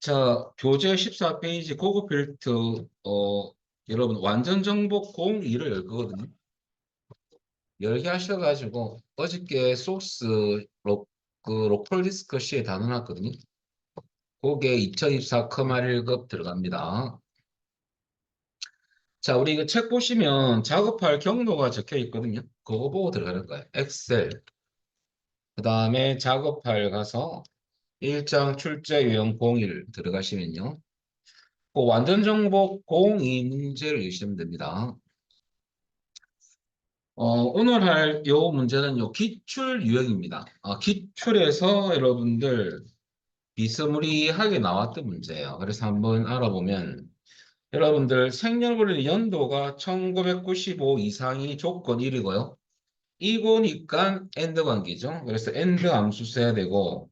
자, 교재 14페이지 고급 필트, 여러분, 완전 정복 02를 열 거거든요. 열게 하셔가지고, 어저께 소스 로컬 디스크 C에 다 넣어놨거든요. 그게 2024 커마 1급 들어갑니다. 자, 우리 이거 책 보시면 작업할 경로가 적혀 있거든요. 그거 보고 들어가는 거예요. 엑셀. 그 다음에 작업할 가서 일정 출제 유형 01 들어가시면요. 그 완전 정복 02 문제를 내시면 됩니다. 오늘 할 요 문제는 요 기출 유형입니다. 기출에서 여러분들 비스무리하게 나왔던 문제예요. 그래서 한번 알아보면 여러분들 생년월일 연도가 1995 이상이 조건 1이고요. 이거니까 엔드 관계죠. 그래서 엔드 함수 써야 되고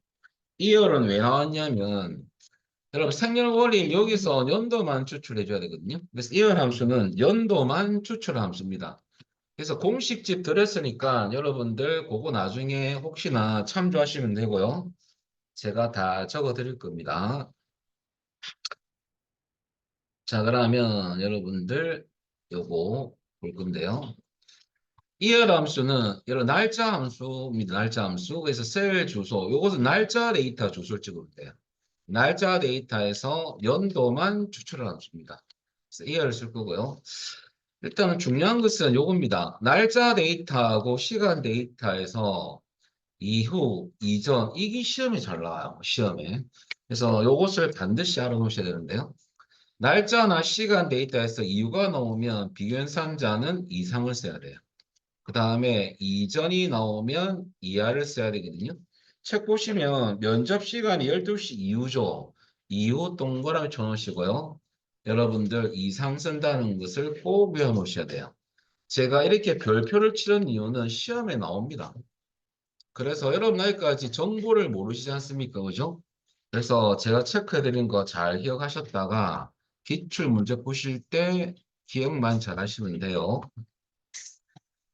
이열은 왜 나왔냐면 여러분 생년월일 여기서 연도만 추출해 줘야 되거든요. 그래서 이열 함수는 연도만 추출한 함수입니다. 그래서 공식집 들었으니까 여러분들 그거 나중에 혹시나 참조하시면 되고요. 제가 다 적어 드릴 겁니다. 자, 그러면 여러분들 요거 볼 건데요. 이열 함수는 여러 날짜 함수입니다. 날짜 함수. 그래서 셀 주소. 요것은 날짜 데이터 주소를 찍으면 돼요. 날짜 데이터에서 연도만 추출한 함수입니다. 그래서 이열을 쓸 거고요. 일단은 중요한 것은 요겁니다. 날짜 데이터하고 시간 데이터에서 이후, 이전, 이게 시험에 잘 나와요. 시험에. 그래서 요것을 반드시 알아놓으셔야 되는데요. 날짜나 시간 데이터에서 이유가 나오면 비교현상자는 이상을 써야 돼요. 그 다음에 이전이 나오면 이하를 써야 되거든요. 책 보시면 면접 시간이 12시 이후죠. 이후 동그라미 쳐놓으시고요. 여러분들 이상 쓴다는 것을 꼭 외워놓으셔야 돼요. 제가 이렇게 별표를 치는 이유는 시험에 나옵니다. 그래서 여러분 나이까지 정보를 모르시지 않습니까? 그죠? 그래서 제가 체크해드린 거 잘 기억하셨다가 기출 문제 보실 때 기억만 잘 하시면 돼요.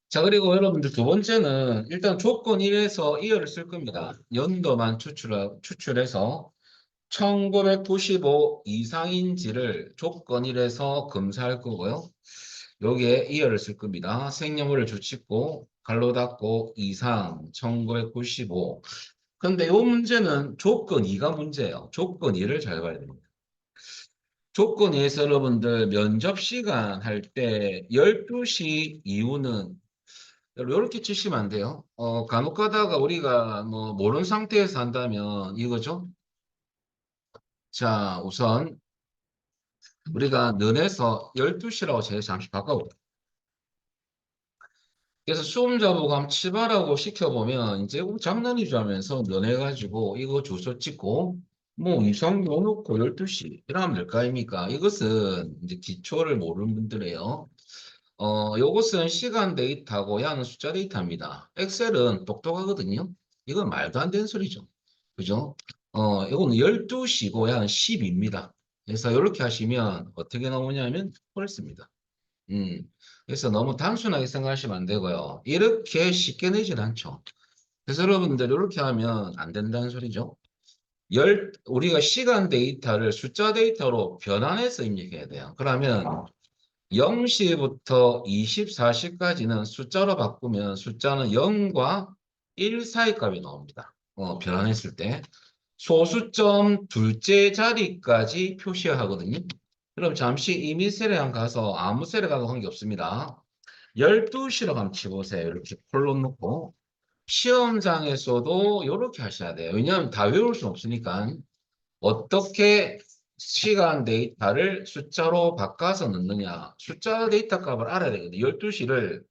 자, 그리고 여러분들 두 번째는 일단 조건 1에서 이어를 쓸 겁니다. 연도만 추출해서 1995 이상인지를 조건 1에서 검사할 거고요. 여기에 이어를 쓸 겁니다. 생년월일 주짓고 갈로 닫고 이상 1995. 근데 이 문제는 조건 2가 문제예요. 조건 2를 잘 봐야 됩니다. 조건 2에서 여러분들 면접 시간 할 때 12시 이후는 이렇게 치시면 안 돼요. 간혹 가다가 우리가 뭐 모르는 상태에서 한다면 이거죠. 자, 우선 우리가 면에서 12시라고 제가 잠시 바꿔볼게요. 그래서 수험자보고 한번 치바라고 시켜보면 이제 장난이죠 하면서 면해가지고 이거 주소 찍고 뭐 이상 넣어놓고 12시 이러면 될 거 아닙니까? 이것은 이제 기초를 모르는 분들이에요. 요것은 시간 데이터고 양은 숫자 데이터입니다. 엑셀은 똑똑하거든요. 이건 말도 안 되는 소리죠. 그죠? 이거는 12시고 양은 10입니다. 그래서 이렇게 하시면 어떻게 나오냐면 옳습니다. 음. 그래서 너무 단순하게 생각하시면 안 되고요. 이렇게 쉽게 내진 않죠. 그래서 여러분들 이렇게 하면 안 된다는 소리죠. 우리가 시간 데이터를 숫자 데이터로 변환해서 입력해야 돼요. 그러면 0시부터 24시까지는 숫자로 바꾸면 숫자는 0과 1 사이 값이 나옵니다. 변환했을 때. 소수점 둘째 자리까지 표시하거든요. 그럼 잠시 이미 셀에 한 가서 아무 셀에 가도 관계없습니다. 12시로 한번 치보세요. 이렇게 콜론 놓고. 시험장에서도 이렇게 하셔야 돼요. 왜냐하면 다 외울 수는 없으니까. 어떻게 시간 데이터를 숫자로 바꿔서 넣느냐. 숫자 데이터 값을 알아야 되거든요. 12시를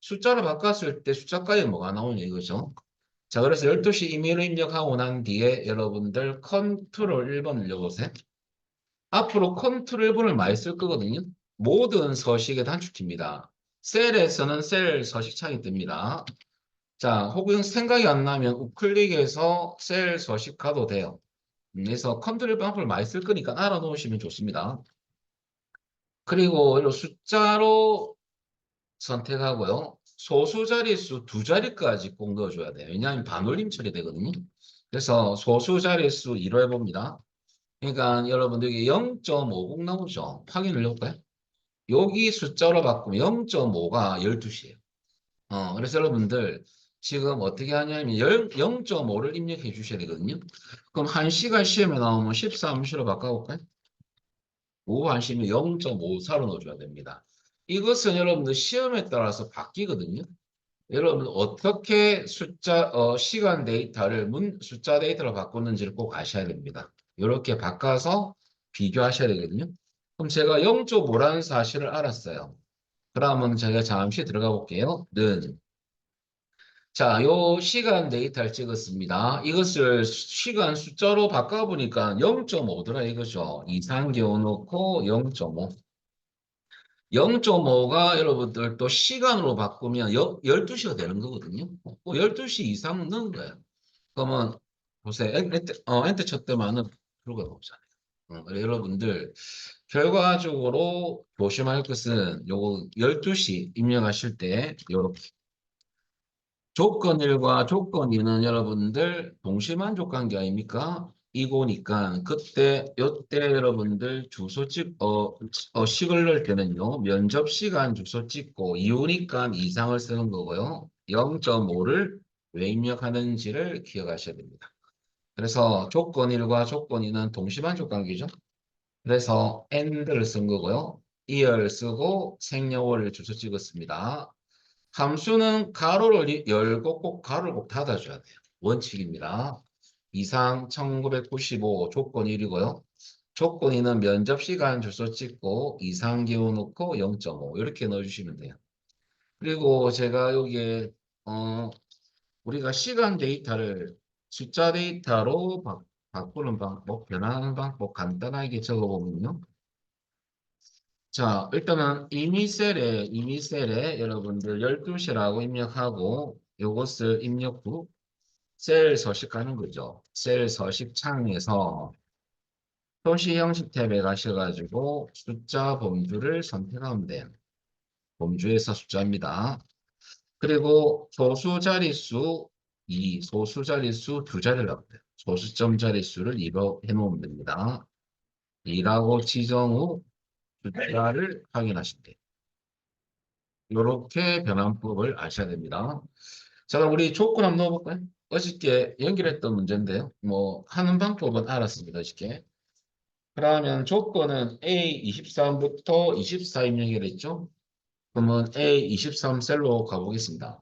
숫자로 바꿨을 때 숫자까지 뭐가 나오냐 이거죠. 자, 그래서 12시 이메일 입력하고 난 뒤에 여러분들 컨트롤 1번 눌러보세요. 앞으로 컨트롤 1번을 많이 쓸 거거든요. 모든 서식의 단축키입니다. 셀에서는 셀 서식창이 뜹니다. 자, 혹은 생각이 안 나면 우클릭해서 셀 서식 가도 돼요. 그래서 컨트롤 방법을 많이 쓸 거니까 알아놓으시면 좋습니다. 그리고 이 숫자로 선택하고요. 소수 자릿수 두 자리까지 꼭 넣어줘야 돼요. 왜냐하면 반올림 처리되거든요. 그래서 소수 자릿수 1로 해봅니다. 그러니까 여러분들 이게 0.50 나오죠. 확인을 해볼까요? 여기 숫자로 바꾸면 0.5가 12시예요. 그래서 여러분들 지금 어떻게 하냐면 0.5를 입력해 주셔야 되거든요. 그럼 1시간 시험에 나오면 13시로 바꿔볼까요? 오후 1시면 0.54로 넣어줘야 됩니다. 이것은 여러분들 시험에 따라서 바뀌거든요. 여러분 어떻게 시간 데이터를 숫자 데이터로 바꾸는지를 꼭 아셔야 됩니다. 이렇게 바꿔서 비교하셔야 되거든요. 그럼 제가 0.5라는 사실을 알았어요. 그러면 제가 잠시 들어가 볼게요. 는 자, 요 시간 데이터를 찍었습니다. 이것을 시간 숫자로 바꿔보니까 0.5더라 이거죠. 이상기호 넣고 0.5. 0.5가 여러분들 또 시간으로 바꾸면 12시가 되는 거거든요. 12시 이상 넣은 거예요. 그러면 보세요. 엔터 쳤더만은 결과가 없잖아요. 여러분들 결과적으로 조심할 것은 요거 12시 입력하실 때 요렇게 조건 1과 조건 2는 여러분들 동시만족 관계 아닙니까? 이거니까 그때 요때 여러분들 주소 식을 넣을 때는요 면접 시간 주소 찍고 이유니까 이상을 쓰는 거고요 0.5를 왜 입력하는지를 기억하셔야 됩니다. 그래서 조건 1과 조건 2는 동시만족 관계죠. 그래서 and를 쓴 거고요. year 쓰고 생년월일 주소 찍었습니다. 함수는 가로를 열고 꼭 가로를 꼭 닫아줘야 돼요. 원칙입니다. 이상 1995 조건 1이고요. 조건 2는 면접 시간 주소 찍고 이상 기호 넣고 0.5 이렇게 넣어주시면 돼요. 그리고 제가 여기에 우리가 시간 데이터를 숫자 데이터로 바꾸는 방법, 변화하는 방법 간단하게 적어보면요. 자, 일단은 이미 셀에 여러분들 12시라고 입력하고 요것을 입력 후 셀 서식하는 거죠. 셀 서식 창에서 표시 형식 탭에 가셔가지고 숫자 범주를 선택하면 돼요. 범주에서 숫자입니다. 그리고 소수 자릿수 2, 소수 자릿수 두 자리를 넣어요. 소수점 자릿수를 2로 해놓으면 됩니다. 2라고 지정 후 숫자를 확인하시면 돼요. 이렇게 변환법을 아셔야 됩니다. 자, 그럼 우리 조건 한번 넣어볼까요? 어저께 연결했던 문제인데요. 뭐 하는 방법은 알았습니다. 어저께. 그러면 조건은 A23부터 24 입력했죠? 그러면 A23 셀로 가보겠습니다.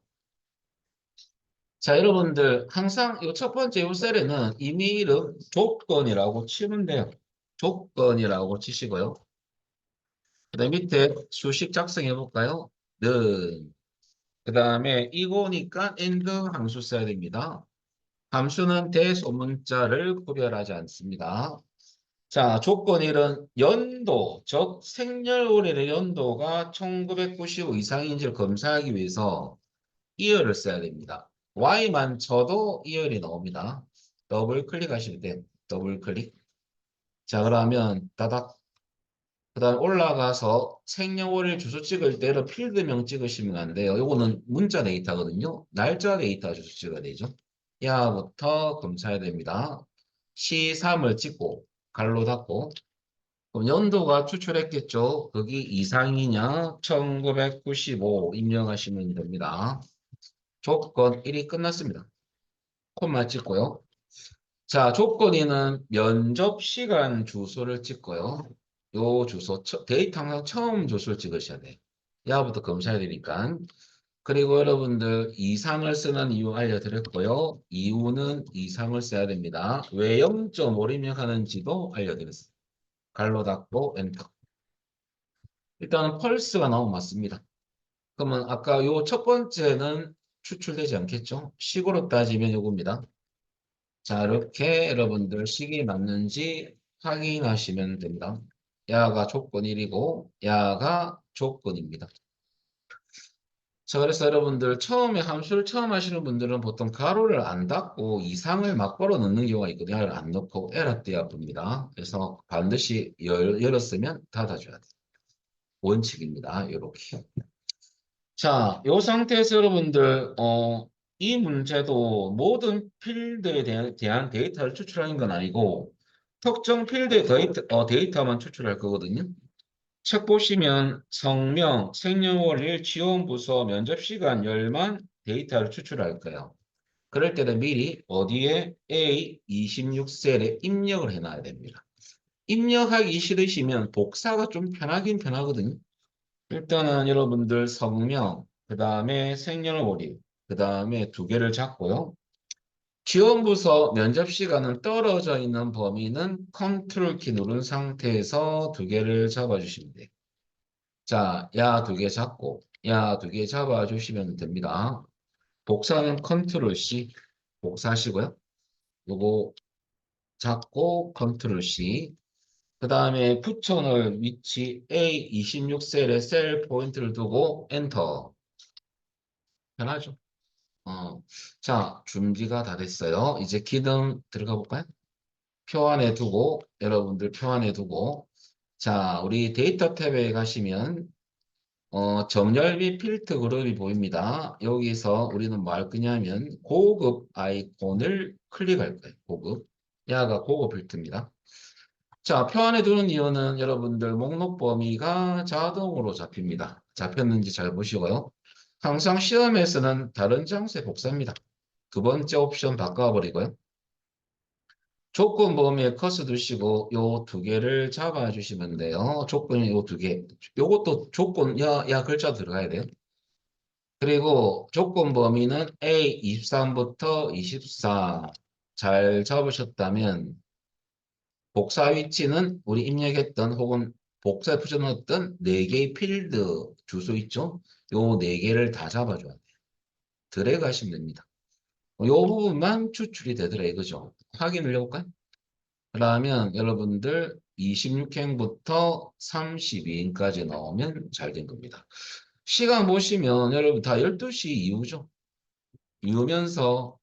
자, 여러분들 항상 이 첫 번째 이 셀에는 이미 이름 조건이라고 치면 돼요. 조건이라고 치시고요. 그다음 밑에 수식 작성해 볼까요? 는 그 다음에 이거니까 end 함수 써야 됩니다. 함수는 대소문자를 구별하지 않습니다. 자, 조건 1은 연도, 즉 생년월일의 연도가 1995 이상인지를 검사하기 위해서 year를 써야 됩니다. y만 쳐도 year이 나옵니다. 더블 클릭하실 때 더블 클릭. 자, 그러면 따닥. 그 다음 올라가서 생년월일 주소 찍을 때는 필드명 찍으시면 안 돼요. 요거는 문자 데이터거든요. 날짜 데이터 주소 찍어야 되죠. 야부터 검사해야 됩니다. C3을 찍고 갈로 닫고 그럼 연도가 추출했겠죠. 거기 이상이냐 1995 입력하시면 됩니다. 조건 1이 끝났습니다. 콤마 찍고요. 자, 조건 2는 면접 시간 주소를 찍고요. 요 주소, 데이터 항상 처음 주소를 찍으셔야 돼요. 야부터 검사해야 되니까. 그리고 여러분들 이상을 쓰는 이유 알려드렸고요. 이유는 이상을 써야 됩니다. 왜 0.5를 입력하는지도 알려드렸어요. 갈로 닫고 엔터. 일단은 펄스가 나오면 맞습니다. 그러면 아까 요 첫 번째는 추출되지 않겠죠? 식으로 따지면 요겁니다. 자, 이렇게 여러분들 식이 맞는지 확인하시면 됩니다. 야가 조건 1이고 야가 조건입니다. 자, 그래서 여러분들 처음에 함수를 처음 하시는 분들은 보통 가로를 안 닫고 이상을 막바로 넣는 경우가 있거든요. 야를 안 넣고 에러 떼야 봅니다. 그래서 반드시 열었으면 닫아줘야 돼요. 원칙입니다. 이렇게. 자, 이 상태에서 여러분들 이 문제도 모든 필드에 대한 데이터를 추출하는 건 아니고 특정 필드의 데이터만 추출할 거거든요. 책 보시면 성명, 생년월일, 지원부서, 면접시간, 열만 데이터를 추출할 거예요. 그럴 때는 미리 어디에 A26셀에 입력을 해놔야 됩니다. 입력하기 싫으시면 복사가 좀 편하긴 편하거든요. 일단은 여러분들 성명, 그 다음에 생년월일, 그 다음에 두 개를 잡고요. 지원부서 면접시간은 떨어져 있는 범위는 컨트롤 키 누른 상태에서 두 개를 잡아주시면 돼요. 자, 야 두 개 잡고, 야 두 개 잡아주시면 됩니다. 복사는 컨트롤 C 복사하시고요. 요거 잡고 컨트롤 C. 그 다음에 붙여넣을 위치 A26셀에 셀 포인트를 두고 엔터. 편하죠? 자, 준비가 다 됐어요. 이제 기능 들어가 볼까요? 표 안에 두고, 여러분들 표 안에 두고, 자, 우리 데이터 탭에 가시면, 정렬 및 필터 그룹이 보입니다. 여기서 우리는 뭐 할 거냐면, 고급 아이콘을 클릭할 거예요. 고급. 야가 고급 필터입니다. 자, 표 안에 두는 이유는 여러분들 목록 범위가 자동으로 잡힙니다. 잡혔는지 잘 보시고요. 항상 시험에서는 다른 장소에 복사합니다. 두 번째 옵션 바꿔버리고요. 조건 범위에 커서 두시고 요 두 개를 잡아주시면 돼요. 조건이 요 두 개. 요것도 조건 야 글자 들어가야 돼요. 그리고 조건 범위는 A23부터 24 잘 잡으셨다면 복사 위치는 우리 입력했던 혹은 복사에 붙여넣었던 네 개의 필드 주소 있죠? 요 네 개를 다 잡아줘야 돼요. 드래그 하시면 됩니다. 요 부분만 추출이 되더라 이거죠. 확인을 해볼까요? 그러면 여러분들 26행부터 32행까지 넣으면 잘 된 겁니다. 시간 보시면 여러분 다 12시 이후죠. 이후면서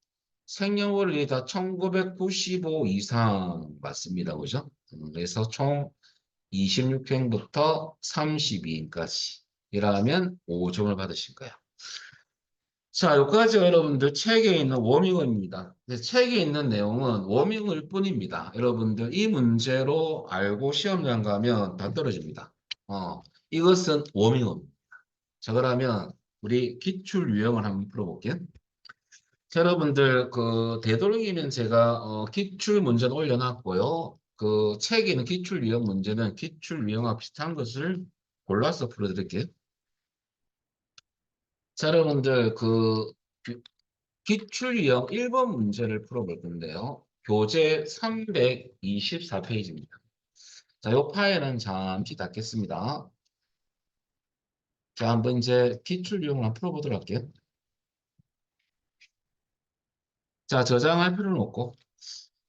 생년월일이 다 1995 이상 맞습니다. 그죠? 그래서 총 26행부터 32행까지 일하면 5점을 받으실 거예요. 자, 여기까지가 여러분들 책에 있는 워밍업입니다. 책에 있는 내용은 워밍업일 뿐입니다. 여러분들 이 문제로 알고 시험장 가면 다 떨어집니다. 이것은 워밍업. 자, 그러면 우리 기출 유형을 한번 풀어볼게요. 자, 여러분들 그 되도록이면 제가 기출 문제는 올려놨고요. 그 책에 있는 기출 유형 문제는 기출 유형과 비슷한 것을 골라서 풀어드릴게요. 자, 여러분들 그 기출 유형 1번 문제를 풀어볼 건데요. 교재 324페이지입니다. 자, 이 파일은 잠시 닫겠습니다. 자, 한번 이제 기출 유형을 한번 풀어보도록 할게요. 자, 저장할 필요는 없고.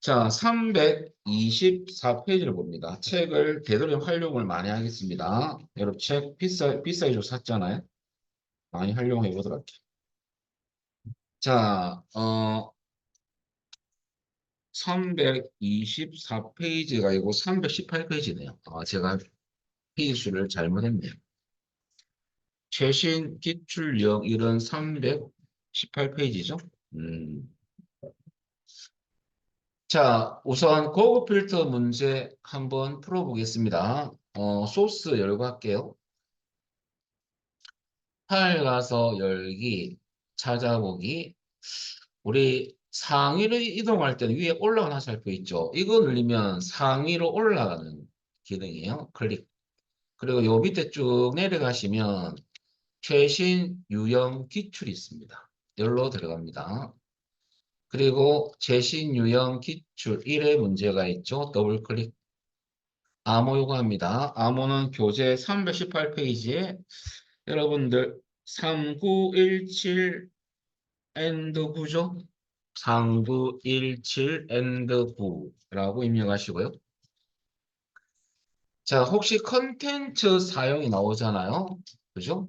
자, 324페이지를 봅니다. 책을 되도록 활용을 많이 하겠습니다. 여러분 책 비싸게 샀잖아요. 많이 활용해 보도록 할게요. 자, 324페이지가 아니고 318페이지네요. 제가 페이지 수를 잘못했네요. 최신 기출령 이런 318페이지죠. 자, 우선 고급 필터 문제 한번 풀어보겠습니다. 소스 열고 할게요. 파일 가서 열기, 찾아보기. 우리 상위로 이동할 때는 위에 올라가는 화살표 있죠. 이거 누르면 상위로 올라가는 기능이에요. 클릭. 그리고 요 밑에 쭉 내려가시면 최신 유형 기출이 있습니다. 여기로 들어갑니다. 그리고 최신 유형 기출 1의 문제가 있죠. 더블 클릭. 암호 요구합니다. 암호는 교재 318페이지에 여러분들 3917 엔드 9죠. 3917 엔드 9라고 입력하시고요. 자, 혹시 컨텐츠 사용이 나오잖아요. 그죠?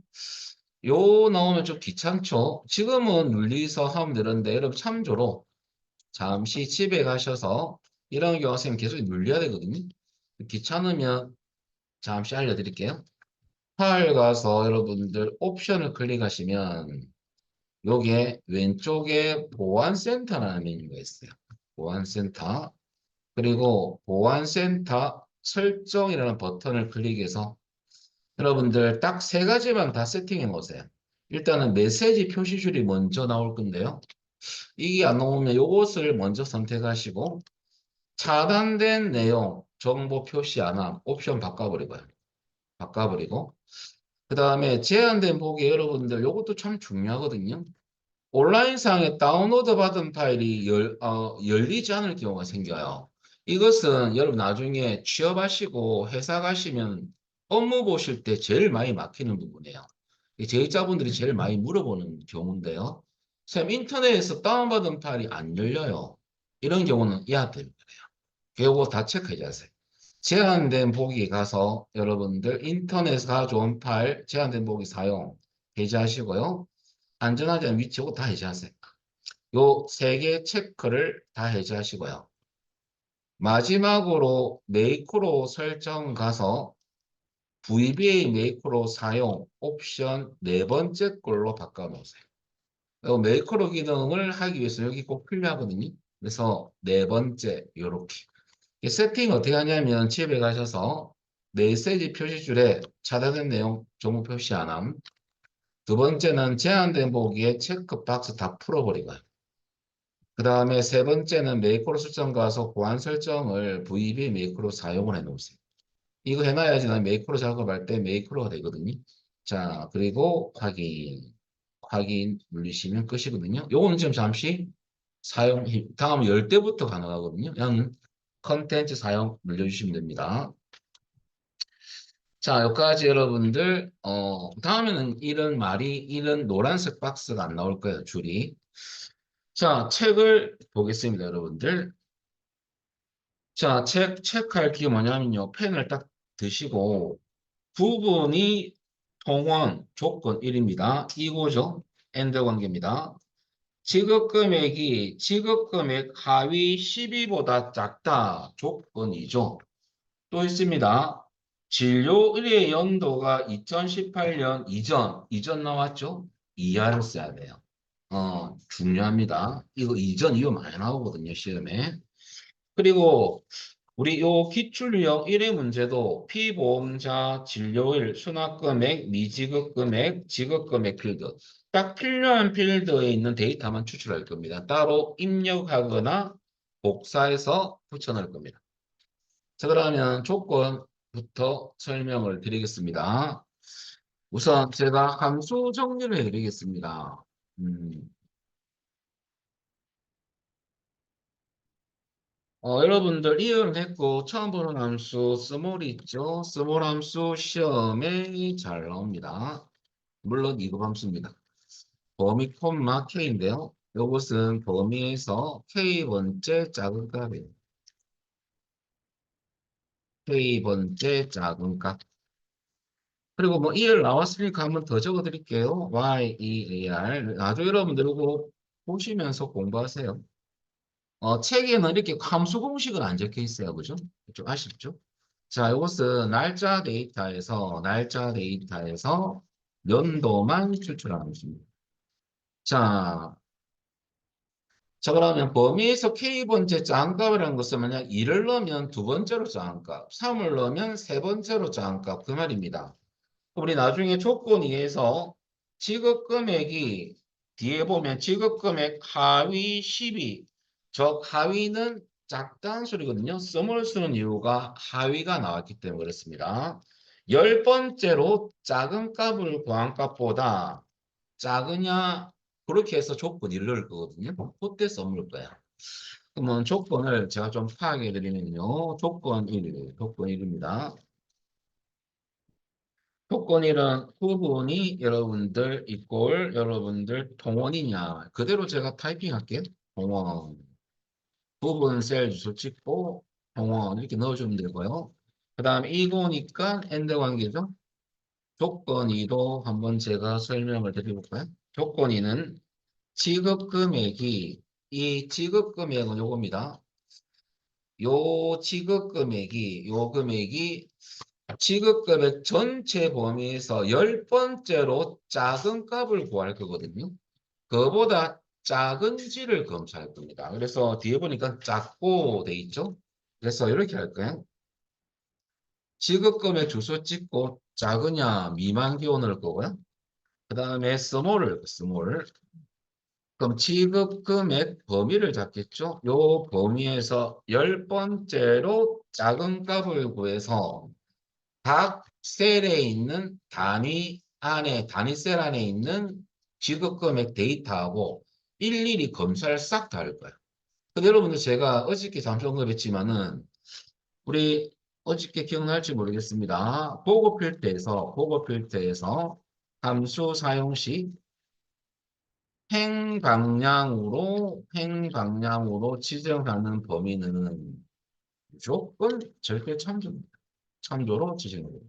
요 나오면 좀 귀찮죠? 지금은 눌리서 하면 되는데 여러분 참조로 잠시 집에 가셔서 이런 경우 선생님 계속 눌려야 되거든요. 귀찮으면 잠시 알려드릴게요. 파일 가서 여러분들 옵션을 클릭하시면 요게 왼쪽에 보안센터라는 메뉴가 있어요. 보안센터. 그리고 보안센터 설정이라는 버튼을 클릭해서 여러분들 딱 세 가지만 다 세팅해 놓으세요. 일단은 메시지 표시줄이 먼저 나올 건데요. 이게 안 나오면 요것을 먼저 선택하시고 차단된 내용, 정보 표시 안 함, 옵션 바꿔버리고요. 바꿔버리고 그 다음에 제한된 보기 여러분들 요것도 참 중요하거든요. 온라인상에 다운로드 받은 파일이 열리지 않을 경우가 생겨요. 이것은 여러분 나중에 취업하시고 회사 가시면 업무 보실 때 제일 많이 막히는 부분이에요. 이 제의자분들이 제일 많이 물어보는 경우인데요. 선생님, 인터넷에서 다운받은 파일이 안 열려요. 이런 경우는 이하됩니다. 요거 다 체크해 주세요. 제한된 보기 가서 여러분들 인터넷 가져온 파일 제한된 보기 사용 해제하시고요. 안전하지 않은 위치고 다 해제하세요. 요 세 개 체크를 다 해제하시고요. 마지막으로 메이크로 설정 가서 VBA 메이크로 사용 옵션 네 번째 걸로 바꿔놓으세요. 요 메이크로 기능을 하기 위해서 여기 꼭 필요하거든요. 그래서 네 번째 요렇게. 이 세팅 어떻게 하냐면 집에 가셔서 메시지 표시줄에 차단된 내용 정보 표시 안 함. 두 번째는 제한된 보기에 체크박스 다 풀어버리고요. 그 다음에 세 번째는 메이크로 설정 가서 보안 설정을 VB 메이크로 사용을 해놓으세요. 이거 해놔야지 난 메이크로 작업할 때 메이크로가 되거든요. 자, 그리고 확인 누르시면 끝이거든요. 요거는 지금 잠시 사용, 다음 열 때부터 가능하거든요. 그냥 컨텐츠 사용 눌러주시면 됩니다. 자, 여기까지 여러분들, 다음에는 이런 노란색 박스가 안 나올 거예요, 줄이. 자, 책을 보겠습니다, 여러분들. 자, 체크할 게 뭐냐면요. 펜을 딱 드시고, 부분이 통원 조건 1입니다. 이거죠. 엔드 관계입니다. 지급금액 하위 12보다 작다. 조건이죠. 또 있습니다. 진료 의뢰 연도가 2018년 이전 나왔죠? 이하를 써야 돼요. 중요합니다. 이거 많이 나오거든요, 시험에. 그리고 우리 요 기출 유형 1의 문제도 피보험자 진료일 수납금액, 미지급금액, 지급금액 필드. 딱 필요한 필드에 있는 데이터만 추출할 겁니다. 따로 입력하거나 복사해서 붙여넣을 겁니다. 자, 그러면 조건부터 설명을 드리겠습니다. 우선 제가 함수 정리를 해드리겠습니다. 음, 여러분들 이해했고 처음 보는 함수 스몰 있죠? 스몰 함수 시험에 잘 나옵니다. 물론 이거 함수입니다. 범위 콤마 K인데요. 이것은 범위에서 K번째 작은 값이에요. K번째 작은 값. 그리고 뭐 ER 나왔으니까 한번 더 적어 드릴게요. YEAR. 나중에 여러분들 이거 보시면서 공부하세요. 책에는 이렇게 함수 공식은 안 적혀 있어요. 그죠? 좀 아쉽죠? 자, 이것은 날짜 데이터에서 연도만 추출하는 것입니다. 자, 자, 그러면 범위에서 K번째 짱값이라는 것은 만약 2를 넣으면 두 번째로 짱값, 3을 넣으면 세 번째로 짱값, 그 말입니다. 우리 나중에 조건 2에서 지급금액이 뒤에 보면 지급금액 하위 12, 즉 하위는 작다는 소리거든요. 썸을 쓰는 이유가 하위가 나왔기 때문에 그렇습니다. 열 번째로 작은 값을 구한 값보다 작으냐 그렇게 해서 조건 1을 넣을 거거든요. 그때 썸을 거야. 그러면 조건을 제가 좀 파악해 드리면요. 조건 1입니다. 조건이란 부분이 여러분들 동원이냐 그대로 제가 타이핑할게요. 동원 부분 셀 주소 찍고 동원 이렇게 넣어주면 되고요. 그 다음에 이거니까 엔드 관계죠. 조건이도 한번 제가 설명을 드려볼까요? 조건이는 이 지급 금액은 요겁니다. 요 금액이 지급금액 전체 범위에서 열 번째로 작은 값을 구할 거거든요. 그보다 작은지를 검사할 겁니다. 그래서 뒤에 보니까 작고 돼 있죠. 그래서 이렇게 할까요? 지급금액 주소 찍고 작으냐 미만 기호 넣을 거고요. 그 다음에 스몰을. 그럼 지급금액 범위를 잡겠죠? 요 범위에서 열 번째로 작은 값을 구해서 각 셀에 있는 단위 셀 안에 있는 지급금액 데이터하고 일일이 검사를 싹 다 할 거예요. 근데 여러분들 제가 어저께 잠시 언급했지만은 우리 어저께 기억날지 모르겠습니다. 보고 필터에서 함수 사용 시 행방향으로 지정하는 범위는 무조건 절대 참조로 지정됩니다.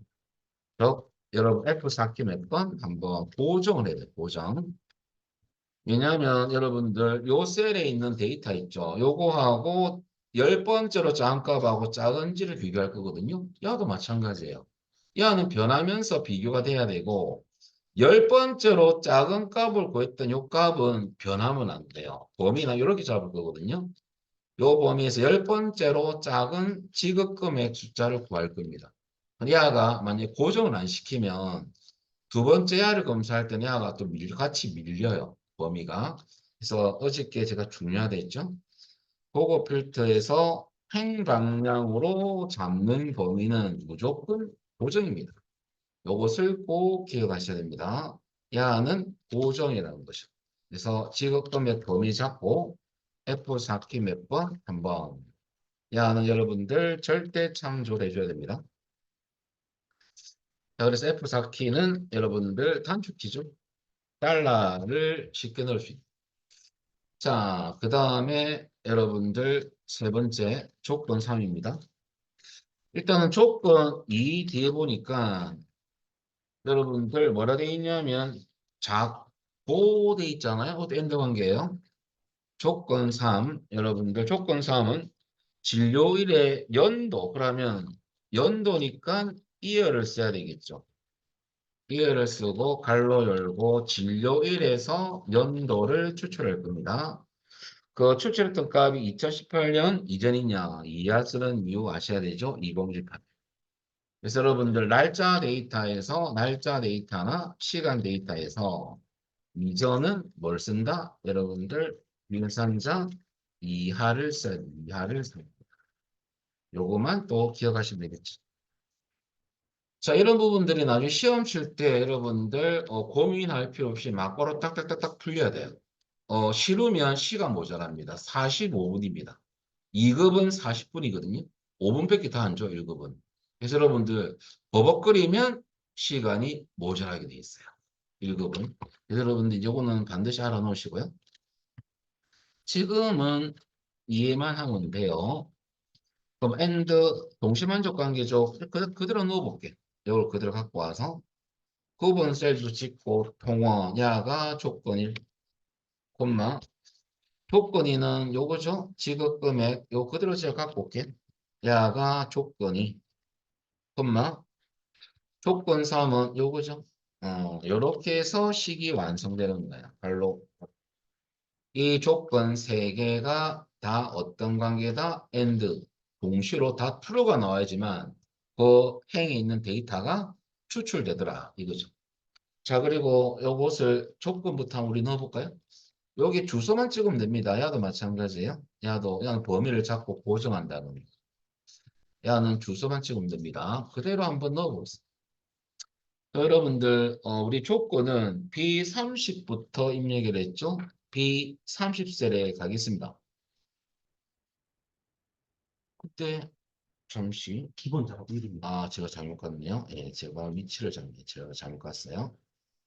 여러분 F4키 몇 번? 한번 보정을 해야 돼요. 보정. 왜냐하면 여러분들 요 셀에 있는 데이터 있죠. 요거하고 열 번째로 작은 값하고 작은지를 비교할 거거든요. 야도 마찬가지예요. 야는 변하면서 비교가 돼야 되고 열 번째로 작은 값을 구했던 요 값은 변하면 안 돼요. 범위나 이렇게 잡을 거거든요. 요 범위에서 열 번째로 작은 지급금액 숫자를 구할 겁니다. 야가 만약에 고정을 안 시키면 두 번째 야를 검사할 때는 야가 또 같이 밀려요. 범위가. 그래서 어저께 제가 중요하다 했죠. 보고 필터에서 횡방향으로 잡는 범위는 무조건 고정입니다. 요것을 꼭 기억하셔야 됩니다. 야는 고정이라는 것이죠. 그래서 지급금액 범위 잡고 F4키 몇 번? 한 번. 야는 여러분들 절대 참조를 해줘야 됩니다. 자, 그래서 F4키는 여러분들 단축키죠. 달러를 쉽게 넣을 수 있다. 자, 그 다음에 여러분들 세 번째 조건 3입니다. 일단은 조건 2 뒤에 보니까 여러분들 뭐라 돼 있냐면 작고 돼 있잖아요. 그것도 엔드 관계예요. 조건 3 여러분들 조건 3은 진료일의 연도 그러면 연도니까 이어를 써야 되겠죠. 이어를 쓰고 갈로 열고 진료일에서 연도를 추출할 겁니다. 그 추출했던 값이 2018년 이전이냐 이하 쓰는 이유 아셔야 되죠. 2018. 그래서 여러분들 날짜 데이터나 시간 데이터에서 이전은 뭘 쓴다? 여러분들 일산자 이하를 써야 돼. 이하를 써야 돼. 요거만 또 기억하시면 되겠죠. 자, 이런 부분들이 나중에 시험 칠 때 여러분들 고민할 필요 없이 막바로 딱딱딱딱 풀려야 돼요. 싫으면 시간 모자랍니다. 45분입니다. 2급은 40분이거든요. 5분밖에 다 안 줘, 1급은. 그래서 여러분들 버벅거리면 시간이 모자라게 돼 있어요. 1급은. 그래서 여러분들 이거는 반드시 알아놓으시고요. 지금은 이해만 하면 돼요. 그럼 and 동시만족 관계죠. 그대로 넣어볼게. 이걸 그대로 갖고 와서 구분 셀도 찍고 통화 야가 조건일 콤마 조건이는 요거죠. 지급금액 요 그대로 제가 갖고 올게. 야가 조건이 콤마 조건 3은 요거죠. 요렇게 해서 식이 완성되는 거야. 발로 이 조건 세 개가 다 어떤 관계다? and 동시로 다 true가 나와야지만 그 행에 있는 데이터가 추출되더라 이거죠. 자, 그리고 요것을 조건부터 우리 넣어볼까요? 여기 주소만 찍으면 됩니다. 야도 마찬가지예요. 야는 범위를 잡고 고정한다는 거. 야는 주소만 찍으면 됩니다. 그대로 한번 넣어보세요. 여러분들 우리 조건은 B30부터 입력을 했죠. B30셀에 가겠습니다. 그때 잠시 기본 작업 1입니다. 제가 잘못 갔네요. 예, 제가 잘못 갔어요.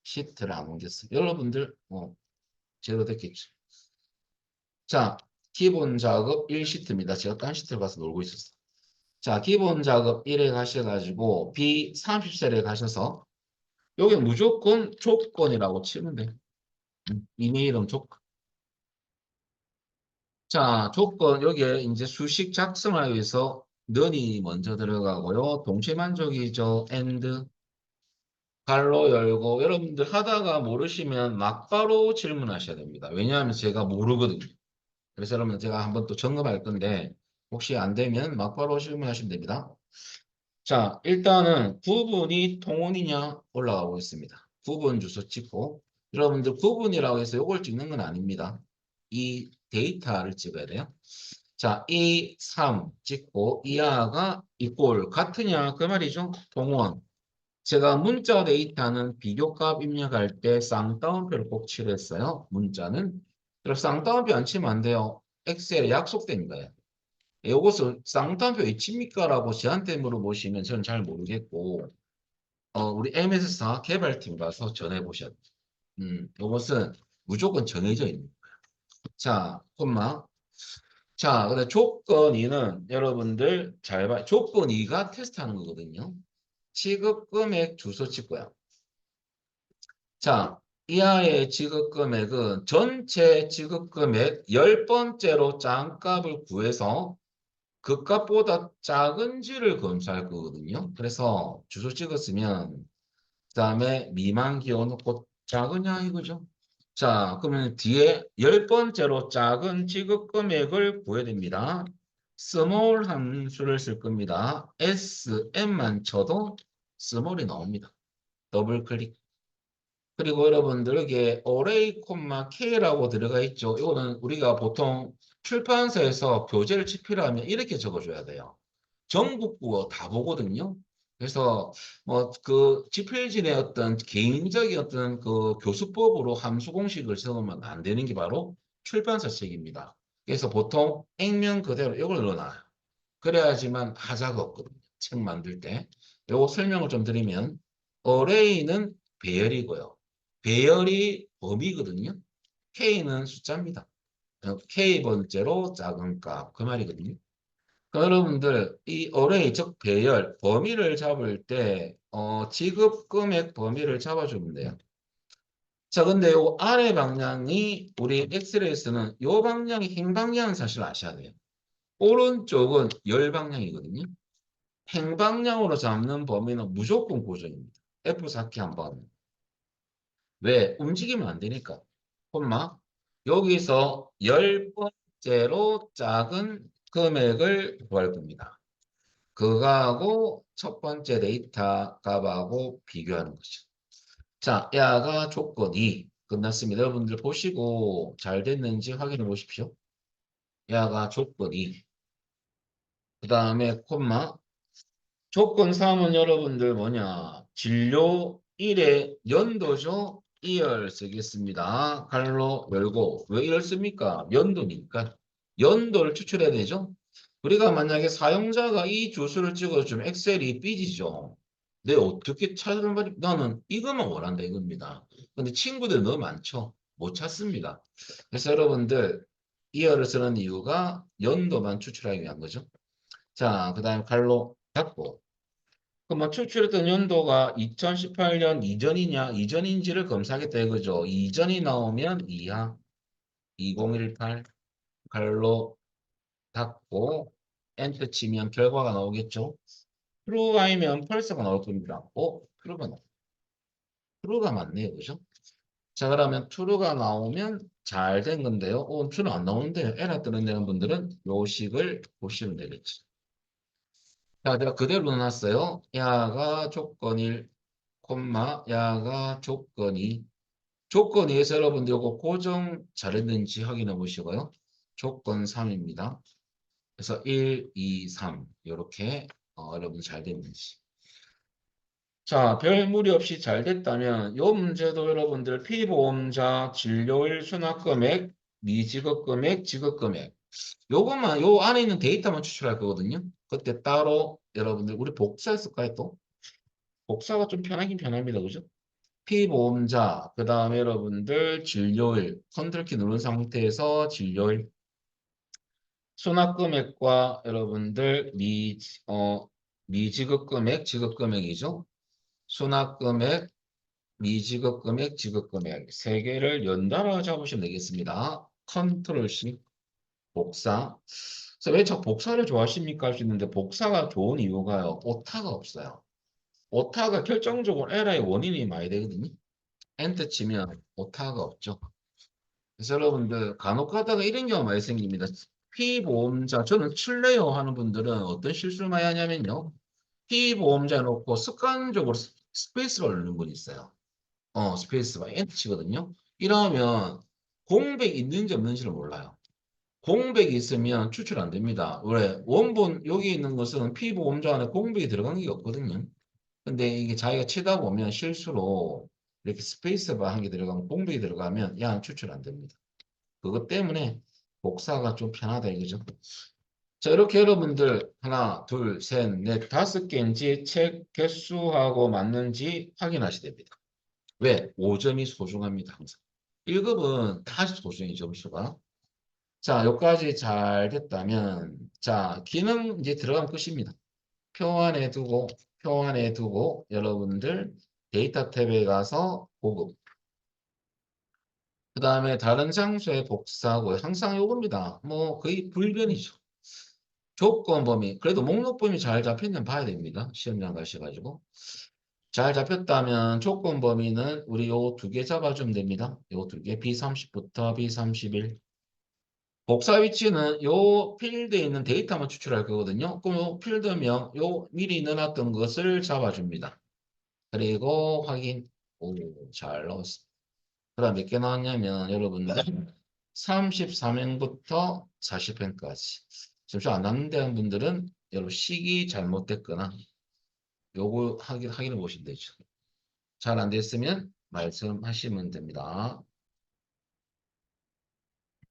시트를 안 옮겼어요. 여러분들 제대로 됐겠죠. 자, 기본 작업 1시트입니다. 제가 딴 시트를 가서 놀고 있었어요. 자, 기본 작업 1에 가셔가지고 B30셀에 가셔서 여기 무조건 조건이라고 치면 돼. 이메일은 조건. 자, 조건 여기에 이제 수식 작성하기 위해서 넌이 먼저 들어가고요. 동시에 만족이죠. and 갈로 열고 여러분들 하다가 모르시면 막바로 질문하셔야 됩니다. 왜냐하면 제가 모르거든요. 그래서 여러분 제가 한번 또 점검할 건데 혹시 안 되면 막바로 질문하시면 됩니다. 자, 일단은 구분이 통운이냐 올라가 보겠습니다. 구분 주소 찍고 여러분들 구분이라고 해서 이걸 찍는 건 아닙니다. 이 데이터를 찍어야 돼요. 자, 2, 3 찍고 이하가 이꼴 같으냐 그 말이죠. 통운. 제가 문자 데이터는 비교값 입력할 때 쌍따옴표를 꼭 칠했어요. 문자는. 그럼 쌍따옴표 안 치면 안 돼요. 엑셀에 약속된 거예요. 이것을 쌍따옴표 왜 칩니까라고 저한테 물어보시면 저는 잘 모르겠고 우리 MS사 개발팀 가서 전해보셔야 돼요. 이것은 무조건 정해져 있는 거예요. 자, 콤마. 자, 근데 조건 2는 여러분들 잘 봐. 조건 2가 테스트하는 거거든요. 지급 금액 주소 찍고요. 자, 이하의 지급 금액은 전체 지급 금액 10번째로 짠 값을 구해서 그 값보다 작은지를 검사할 거거든요. 그래서 주소 찍었으면 그다음에 미만 기어놓고 작으냐 이거죠. 자, 그러면 뒤에 10번째로 작은 지급 금액을 구해야 됩니다. 스몰 함수를 쓸 겁니다. SM만 쳐도 스몰이 나옵니다. 더블 클릭. 그리고 여러분들 여기에 array, k라고 들어가 있죠. 이거는 우리가 보통 출판사에서 교재를 집필하면 이렇게 적어줘야 돼요. 전국구어 다 보거든요. 그래서 뭐 그 집필진의 어떤 개인적인 어떤 그 교수법으로 함수 공식을 적으면 안 되는 게 바로 출판사 책입니다. 그래서 보통 액면 그대로 이걸 넣어놔요. 그래야지만 하자가 없거든요. 책 만들 때. 요거 설명을 좀 드리면 array는 배열이고요. 배열이 범위거든요. K는 숫자입니다. K번째로 작은 값. 그 말이거든요. 그러니까 여러분들 이 array 즉 배열 범위를 잡을 때 지급 금액 범위를 잡아주면 돼요. 자, 근데 요 아래 방향이 우리 엑셀에서는 요 방향이 행 방향은 사실 아셔야 돼요. 오른쪽은 열 방향이거든요. 행방향으로 잡는 범위는 무조건 고정입니다. F4키 한번. 왜? 움직이면 안 되니까. 콤마. 여기서 10번째로 작은 금액을 구할 겁니다. 그거하고 첫 번째 데이터 값하고 비교하는 거죠. 자, 야가 조건이 끝났습니다. 여러분들 보시고 잘 됐는지 확인해 보십시오. 야가 조건이. 그 다음에 콤마. 조건 3은 여러분들 뭐냐? 진료 1의 연도죠? 2열 쓰겠습니다. 갈로 열고. 왜 2열 씁니까? 연도니까. 연도를 추출해야 되죠? 우리가 만약에 사용자가 이 주소를 찍어주면 엑셀이 삐지죠. 내 어떻게 찾으란 말이 나는 이것만 원한다 이겁니다. 근데 친구들 너무 많죠. 못 찾습니다. 그래서 여러분들 2열을 쓰는 이유가 연도만 추출하기 위한 거죠. 자, 그 다음에 갈로 닫고. 그럼 추출했던 연도가 2018년 이전이냐 이전인지를 검사하겠다 이거죠. 이전이 나오면 이하 2018 갈로 닫고 엔터 치면 결과가 나오겠죠. 트루 아니면 펄스가 나올 겁니다. 트루가 나. 트루가 맞네요, 그죠? 자, 그러면 트루가 나오면 잘 된 건데요. 트루 안 나오는데요. 에러 뜨는 되는 분들은 요 식을 보시면 되겠죠. 자, 제가 그대로 넣어놨어요. 야가 조건 1, 야가 조건 2. 조건 2에서 여러분들 이거 고정 잘했는지 확인해 보시고요. 조건 3입니다. 그래서 1, 2, 3 이렇게 여러분 잘 됐는지. 자, 별 무리 없이 잘 됐다면 요 문제도 여러분들 피보험자 진료일 수납금액, 미지급금액, 지급금액 요것만 요 안에 있는 데이터만 추출할 거거든요. 그때 따로 여러분들 우리 복사했을까요 또? 복사가 좀 편하긴 편합니다. 그죠? 피보험자, 그 다음에 여러분들 진료일, 컨트롤키 누른 상태에서 진료일, 수납금액과 여러분들 미지급금액, 지급금액이죠. 수납금액, 미지급금액, 지급금액 세 개를 연달아 잡으시면 되겠습니다. 컨트롤 C 복사. 그래서 왜 저 복사를 좋아하십니까? 할 수 있는데 복사가 좋은 이유가요. 오타가 없어요. 오타가 결정적으로 에러의 원인이 많이 되거든요. 엔터 치면 오타가 없죠. 그래서 여러분들 간혹 가다가 이런 경우가 많이 생깁니다. 피보험자, 저는 칠래요 하는 분들은 어떤 실수를 많이 하냐면요. 피보험자 놓고 습관적으로 스페이스를 넣는 분이 있어요. 스페이스바 엔터치거든요. 이러면 공백이 있는지 없는지를 몰라요. 공백이 있으면 추출 안 됩니다. 왜? 원본 여기 있는 것은 피보험자 안에 공백이 들어간 게 없거든요. 근데 이게 자기가 치다 보면 실수로 이렇게 스페이스바 한 개 들어가면 공백이 들어가면 야 추출 안 됩니다. 그것 때문에 복사가 좀 편하다 이거죠. 자, 이렇게 여러분들 하나, 둘, 셋, 넷, 다섯 개인지 책 개수하고 맞는지 확인하셔야 됩니다. 왜? 5점이 소중합니다. 항상. 1급은 다 소중해요. 점수가. 자, 여기까지 잘 됐다면 자, 기능 이제 들어가면 끝입니다. 표 안에 두고 여러분들 데이터 탭에 가서 보급. 그 다음에 다른 장소에 복사하고 항상 요겁니다. 뭐 거의 불변이죠. 조건 범위. 그래도 목록 범위 잘 잡혔는 봐야 됩니다. 시험장 가셔가지고. 잘 잡혔다면 조건 범위는 우리 요 두 개 잡아주면 됩니다. 요 두 개. B30부터 B31. 복사 위치는 요 필드에 있는 데이터만 추출할 거거든요. 그럼 요 필드명, 요 미리 넣어놨던 것을 잡아줍니다. 그리고 확인. 오, 잘 넣었습니다. 그 다음 몇 개 나왔냐면 여러분들 34행부터 40행까지. 점수 안 났는데 한 분들은 여러분 식이 잘못됐거나 요거 확인해 보시면 되죠. 잘 안 됐으면 말씀하시면 됩니다.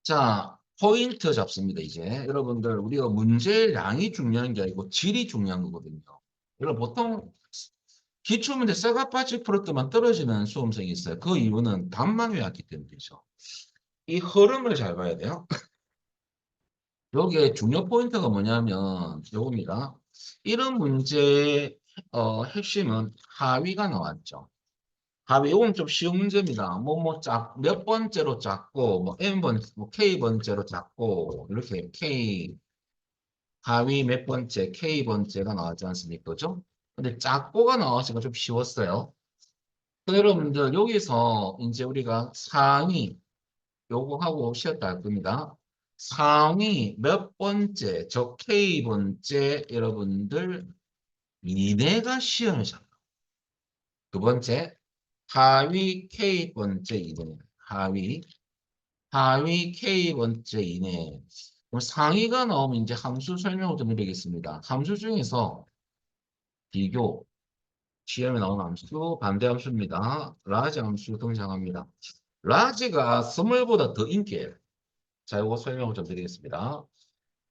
자, 포인트 잡습니다, 이제. 여러분들, 우리가 문제량이 중요한 게 아니고 질이 중요한 거거든요. 여러분, 보통 기출문제 쇠가빠지 풀었더만 떨어지는 수험생이 있어요. 그 이유는 답만 외웠기 때문이죠. 이 흐름을 잘 봐야 돼요. 여기에 중요 포인트가 뭐냐면, 요겁니다. 이런 문제의 핵심은 하위가 나왔죠. 답이 이건 좀 쉬운 문제입니다. 몇 번째로 짰고, K 번째로 짰고, 이렇게 K, 하위 몇 번째, K 번째가 나왔지 않습니까? 그죠? 근데 짰고가 나왔으니까 좀 쉬웠어요. 근데 여러분들, 여기서 이제 우리가 상위, 요거 하고 쉬었다 할 겁니다. 상위 몇 번째, 저 K 번째, 여러분들, 이내가 시험이잖아. 두 번째, 하위 K 번째 이내. 하위 K 번째 이내. 그럼 상위가 나오면 이제 함수 설명을 좀 드리겠습니다. 함수 중에서 비교, 시험에 나오는 함수, 반대 함수입니다. 라지 함수 등장합니다. 라지가 스몰보다 더 인기예요. 자, 이거 설명을 좀 드리겠습니다.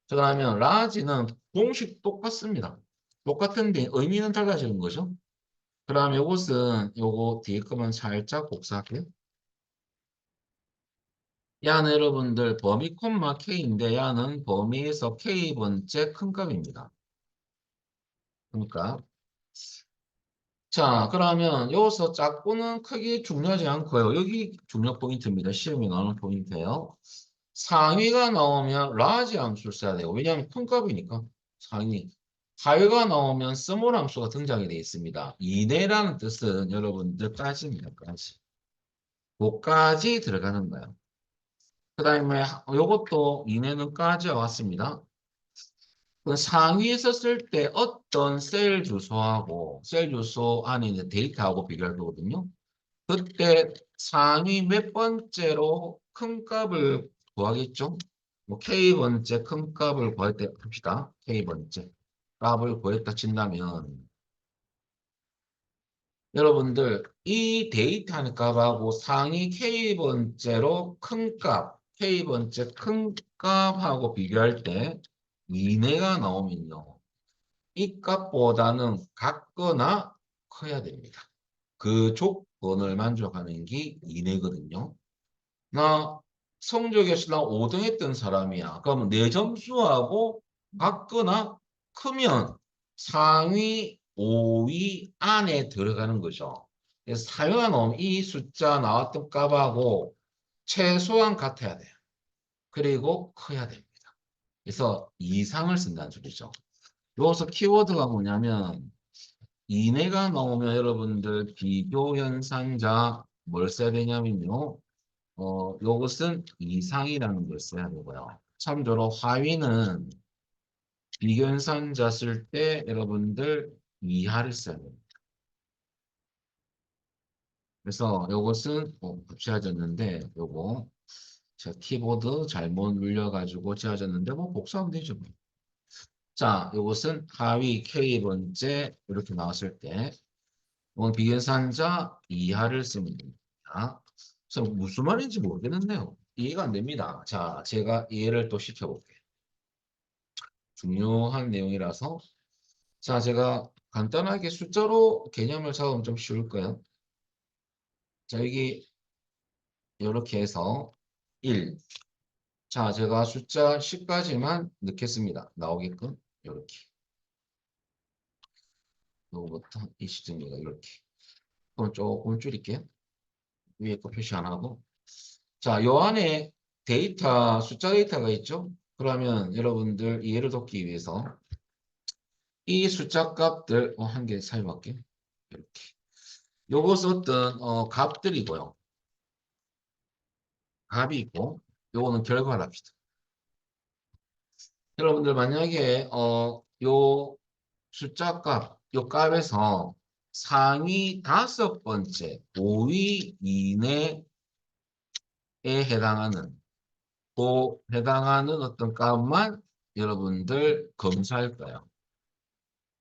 자, 그러면 라지는 공식 똑같습니다. 똑같은데 의미는 달라지는 거죠. 그다음 요것은 요거 뒤에 거만 살짝 복사할게요. 야는 여러분들 범위 콤마 K인데 야는 범위에서 K번째 큰 값입니다. 그러니까 자 그러면 여기서 작고는 크게 중요하지 않고요. 여기 중요 포인트입니다. 시험에 나오는 포인트예요. 상위가 나오면 라지 함수를 써야 돼요. 왜냐하면 큰 값이니까 상위. 하위가 나오면 스몰 함수가 등장이 되어 있습니다. 이내라는 뜻은 여러분들 까지입니다. 까지. 고까지 들어가는 거예요. 그 다음에 요것도 이내는까지 왔습니다. 그 상위에서 쓸 때 어떤 셀 주소하고 셀 주소 안에 있는 데이터하고 비교할 거거든요. 그때 상위 몇 번째로 큰 값을 구하겠죠? 뭐 K번째 큰 값을 구할 때 합시다. K번째 값을 구했다 친다면 여러분들 이 데이터 하는 값하고 상위 K번째로 큰 값, K번째 큰 값하고 비교할 때 이내가 나오면요. 이 값보다는 같거나 커야 됩니다. 그 조건을 만족하는 게 이내거든요. 나 성적에서 나 5등 했던 사람이야. 그러면 내 점수하고 같거나 크면 상위 5위 안에 들어가는 거죠. 그래서 사용하 놓은 이 숫자 나왔던 값하고 최소한 같아야 돼요. 그리고 커야 됩니다. 그래서 이상을 쓴다는 소리죠. 여기서 키워드가 뭐냐면 이내가 나오면 여러분들 비교 현상자 뭘 써야 되냐면요. 요것은 이상이라는 걸 써야 되고요. 참조로 하위는 비견산자 쓸 때 여러분들 이하를 써야 됩니다. 그래서 요것은 지워졌는데 요거 제가 키보드 잘못 눌려가지고 지워졌는데 뭐 복사하면 되죠. 뭐. 자, 요것은 하위 K번째 이렇게 나왔을 때 이건 비견산자 이하를 쓰면 됩니다. 그래서 무슨 말인지 모르겠는데요. 이해가 안 됩니다. 자, 제가 이해를 또 시켜볼게요. 중요한 내용이라서 자, 제가 간단하게 숫자로 개념을 잡으면 좀 쉬울 거예요. 자, 여기 이렇게 해서 1. 자, 제가 숫자 10까지만 넣겠습니다. 나오게끔 이렇게. 요거부터 이 시점이가 이렇게. 그럼 조금 줄일게요. 위에 거 표시 안 하고. 자, 요 안에 데이터, 숫자 데이터가 있죠? 그러면 여러분들 이해를 돕기 위해서 이 숫자 값들 한 개 사용할게요. 이렇게. 요것은 어떤 값들이고요. 값이 있고 요거는 결과를 합시다. 여러분들 만약에 요 숫자 값, 요 값에서 상위 5번째 5위 이내에 해당하는 해당하는 어떤 값만 여러분들 검사할 거예요.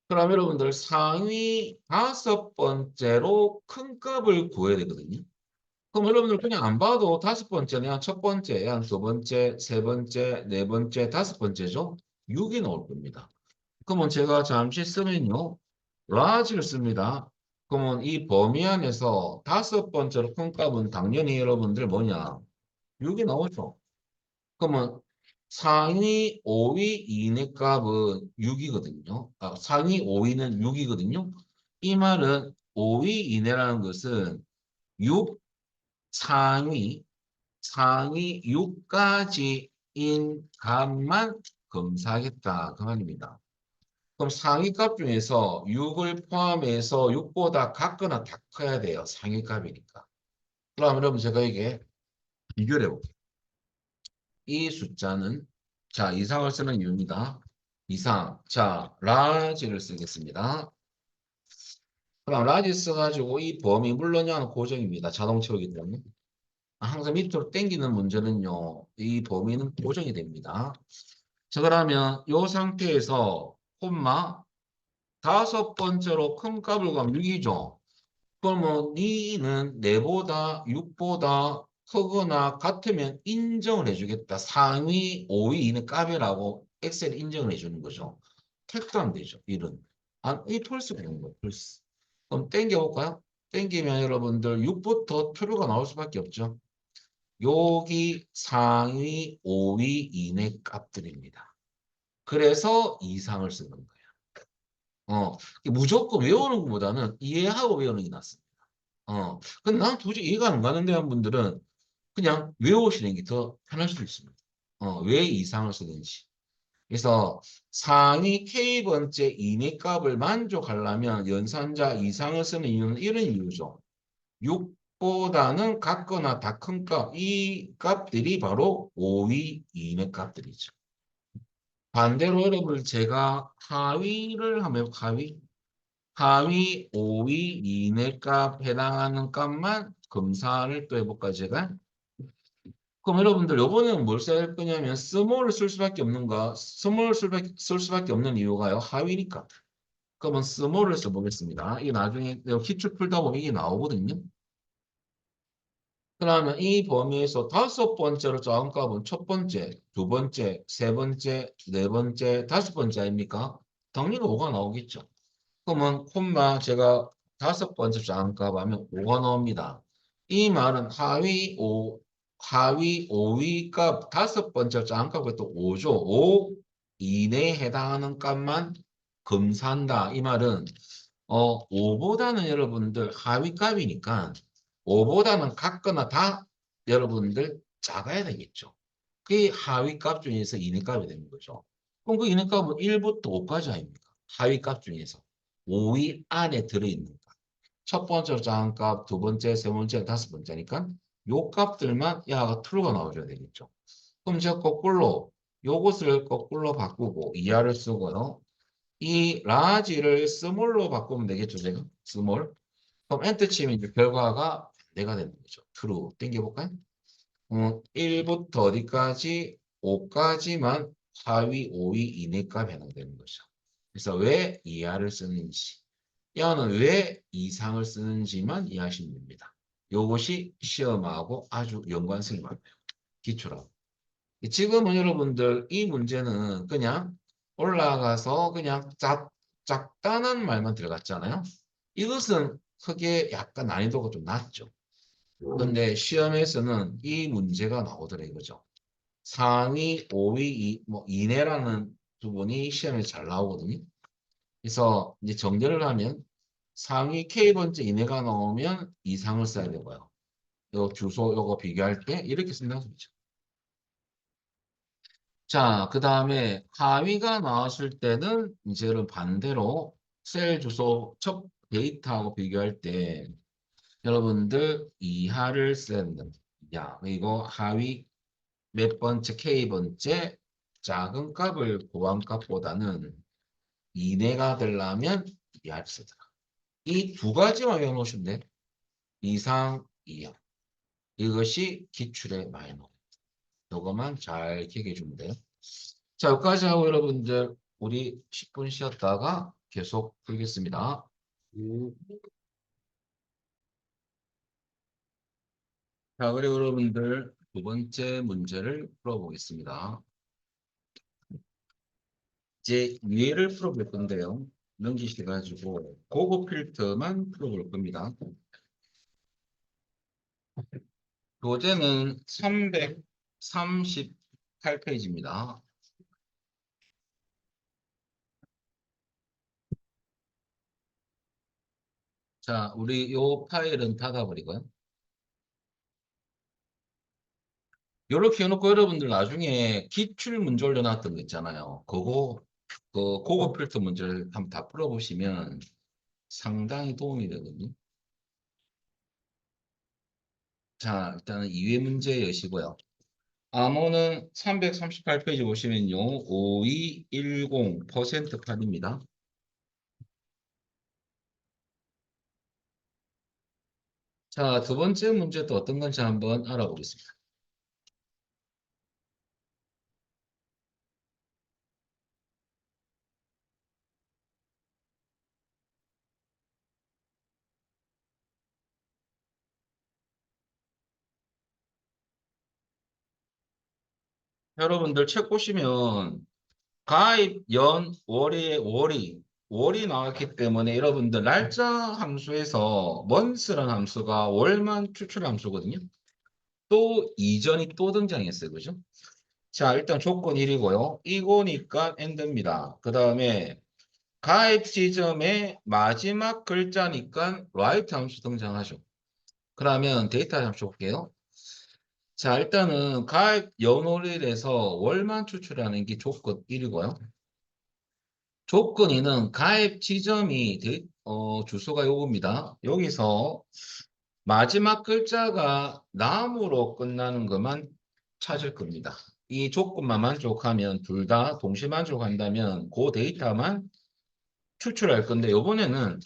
그럼 여러분들 상위 5번째로 큰 값을 구해야 되거든요. 그럼 여러분들 그냥 안 봐도 5번째는 첫 번째, 두 번째, 세 번째, 네 번째, 5번째죠. 6이 나올 겁니다. 그러면 제가 잠시 쓰면요. large를 씁니다. 그러면 이 범위 안에서 5번째로 큰 값은 당연히 여러분들 뭐냐? 6이 나오죠. 그러면 상위 5위 이내 값은 6이거든요. 상위 5위는 6이거든요. 이 말은 5위 이내라는 것은 6 상위 6까지인 값만 검사하겠다. 그 말입니다. 그럼 상위 값 중에서 6을 포함해서 6보다 같거나 다 커야 돼요. 상위 값이니까. 그럼 여러분 제가 이게 비교를 해볼게요. 이 숫자는 자 이상을 쓰는 이유입니다. 이상. 자 large를 쓰겠습니다. 그럼 large 써가지고 이 범위 물론요 고정입니다. 자동 채우기 때문에. 항상 밑으로 당기는 문제는요. 이 범위는 고정이 됩니다. 자 그러면 이 상태에서 콤마 5번째로 큰 값을 가면 6이죠. 그러면 니는 내보다 6보다 크거나 같으면 인정을 해주겠다. 상위 5위 이는 값이라고 엑셀이 인정을 해주는 거죠. 택도 안 되죠. 이런. 이 펄스가 되는 거예요. 펄스. 그럼 땡겨볼까요? 땡기면 여러분들 6부터 표류가 나올 수밖에 없죠. 여기 상위 5위 이내 값들입니다. 그래서 이상을 쓰는 거예요. 무조건 외우는 것보다는 이해하고 외우는 게 낫습니다. 근데 난 도저히 이해가 안 가는데 한 분들은 그냥 외우시는 게 더 편할 수도 있습니다. 왜 이상을 쓰는지. 그래서 상위 K번째 이내 값을 만족하려면 연산자 이상을 쓰는 이유는 이런 이유죠. 6보다는 같거나 다 큰 값, 이 값들이 바로 5위 이내 값들이죠. 반대로 여러분 제가 하위를 하면 하위 5위 이내 값 해당하는 값만 검사를 또 해볼까요, 제가? 그럼 여러분들 요번에는 뭘 써야 할 거냐면 스몰을 쓸 수밖에 없는가? 스몰을 쓸 수밖에 없는 이유가요. 하위니까. 그러면 스몰을 써보겠습니다. 이게 나중에 기출 풀다 보면 이게 나오거든요. 그러면 이 범위에서 5번째로 작은 값은 첫 번째, 두 번째, 세 번째, 네 번째, 5번째 아닙니까? 당연히 5가 나오겠죠. 그러면 콤마 제가 5번째 작은 값 하면 5가 나옵니다. 이 말은 하위 5위 값 5번째 작은 값이 또 5죠. 5 이내에 해당하는 값만 검사한다. 이 말은 5보다는 여러분들 하위 값이니까 5보다는 같거나 다 여러분들 작아야 되겠죠. 그게 하위 값 중에서 이내 값이 되는 거죠. 그럼 그 이내 값은 1부터 5까지 아닙니까? 하위 값 중에서 5위 안에 들어있는 값. 첫 번째로 작은 값, 두 번째, 세 번째, 다섯 번째니까 요 값들만 야가 true가 나와줘야 되겠죠. 그럼 제가 거꾸로 요것을 거꾸로 바꾸고 이하를 쓰고요. 이 라지를 스몰로 바꾸면 되겠죠, 제가? 스몰. 그럼 엔터 치면 이제 결과가 내가 되는 거죠. true. 땡겨볼까요? 1부터 어디까지? 5까지만 하위, 5위 이내값 해당되는 거죠. 그래서 왜 이하를 쓰는지, 여는 왜 이상을 쓰는지만 이해하시면 됩니다. 이것이 시험하고 아주 연관성이 많아요. 기초라고. 지금은 여러분들 이 문제는 그냥 올라가서 그냥 작다는 말만 들어갔잖아요. 이것은 크게 약간 난이도가 좀 낮죠. 근데 시험에서는 이 문제가 나오더래 이거죠. 상위 5위 뭐 이내라는 부분이 시험에 잘 나오거든요. 그래서 이제 정렬을 하면 상위 K번째 이내가 나오면 이상을 써야 되고요. 요 주소 요거 비교할 때 이렇게 쓴다는 소리죠. 자, 그 다음에 하위가 나왔을 때는 이제는 반대로 셀 주소 첫 데이터하고 비교할 때 여러분들 이하를 써야 된다. 야, 그리고 하위 몇 번째 K번째 작은 값을 구한 값보다는 이내가 되려면 이하를 쓰더라. 이 두 가지만 외워놓으시면 돼. 이상, 이하. 이것이 기출의 마이너. 이것만 잘 기억해 주면 돼요. 자, 여기까지 하고 여러분들 우리 10분 쉬었다가 계속 풀겠습니다. 음. 자, 그리고 여러분들 두 번째 문제를 풀어보겠습니다. 이제 위에를 풀어볼 건데요. 넘기셔가지고 고급 필터만 풀어볼 겁니다. 교재는 338페이지입니다. 자, 우리 요 파일은 닫아버리고요. 요렇게 해놓고 여러분들 나중에 기출 문제 올려놨던 거 있잖아요. 그거, 그 고급 필터 문제를 한번 다 풀어보시면 상당히 도움이 되거든요. 자, 일단은 2회 문제 여시고요. 암호는 338페이지 보시면요. 5210% 판입니다. 자, 두 번째 문제 또 어떤 건지 한번 알아보겠습니다. 여러분들 책 보시면 가입 연 월이 나왔기 때문에 여러분들 날짜 함수에서 month라는 함수가 월만 추출 함수거든요. 또 이전이 또 등장했어요. 그죠? 자, 일단 조건 1이고요. 이거니까 end입니다. 그 다음에 가입 지점의 마지막 글자니까 write 함수 등장하죠. 그러면 데이터 함수 볼게요. 자, 일단은 가입 연월일에서 월만 추출하는 게 조건 1이고요. 조건 2는 가입 지점이 주소가 요겁니다. 여기서 마지막 글자가 남으로 끝나는 것만 찾을 겁니다. 이 조건만 만족하면 둘 다 동시 만족한다면 그 데이터만 추출할 건데 이번에는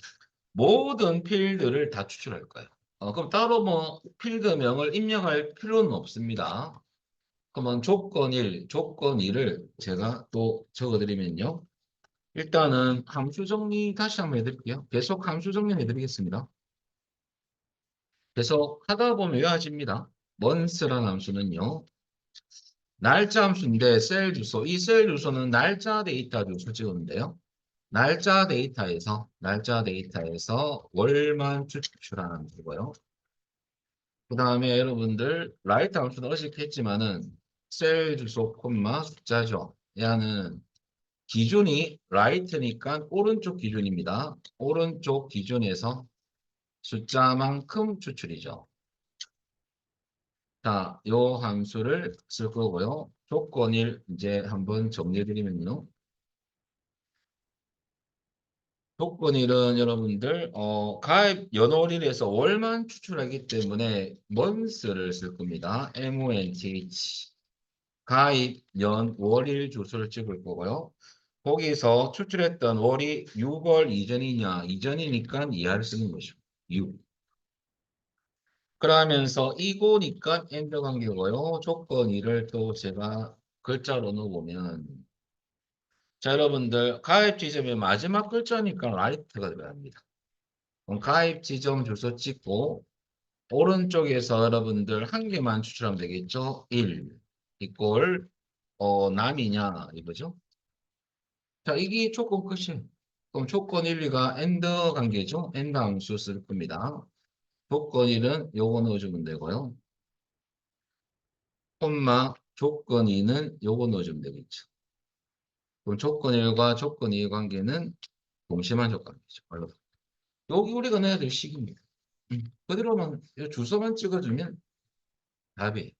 모든 필드를 다 추출할 거예요. 그럼 따로 뭐 필드명을 입력할 필요는 없습니다. 그러면 조건 1, 조건 2를 제가 또 적어드리면요. 일단은 함수 정리 다시 한번 해드릴게요. 계속 함수 정리 해드리겠습니다. 계속 하다 보면 외워집니다. month라는 함수는요. 날짜 함수인데 셀 주소. 이 셀 주소는 날짜 데이터 주소 찍었는데요. 날짜 데이터에서 월만 추출하는 함수고요. 그 다음에 여러분들 라이트 함수는 어색했지만은 셀 주소 콤마 숫자죠. 얘는 기준이 라이트니까 오른쪽 기준입니다. 오른쪽 기준에서 숫자만큼 추출이죠. 자, 요 함수를 쓸 거고요. 조건 1 이제 한번 정리해 드리면요. 조건 1은 여러분들 가입 연월일에서 월만 추출하기 때문에 month를 쓸 겁니다. month. 가입 년 월일 주소를 찍을 거고요. 거기서 추출했던 월이 6월 이전이냐, 이전이니까 이하를 쓰는 것이고, 6. 그러면서 이고니까 엔드 관계고요. 조건 2를 또 제가 글자로 넣어보면, 자, 여러분들, 가입 지점의 마지막 글자니까 라이트가 들어갑니다. 그럼 가입 지점 주소 찍고, 오른쪽에서 여러분들 한 개만 추출하면 되겠죠? 1 이꼴 남이냐 이거죠? 자, 이게 조건 끝이에요. 그럼 조건 1, 2가 엔더 관계죠? 엔더 함수 쓸 겁니다. 조건 1은 요거 넣어주면 되고요. 콤마 조건 2는 요거 넣어주면 되겠죠. 그럼 조건 1과 조건 2의 관계는 동시만족 관계죠. 바로 여기 우리가 넣어야 될 식입니다. 그대로만 주소만 찍어주면 답이에요.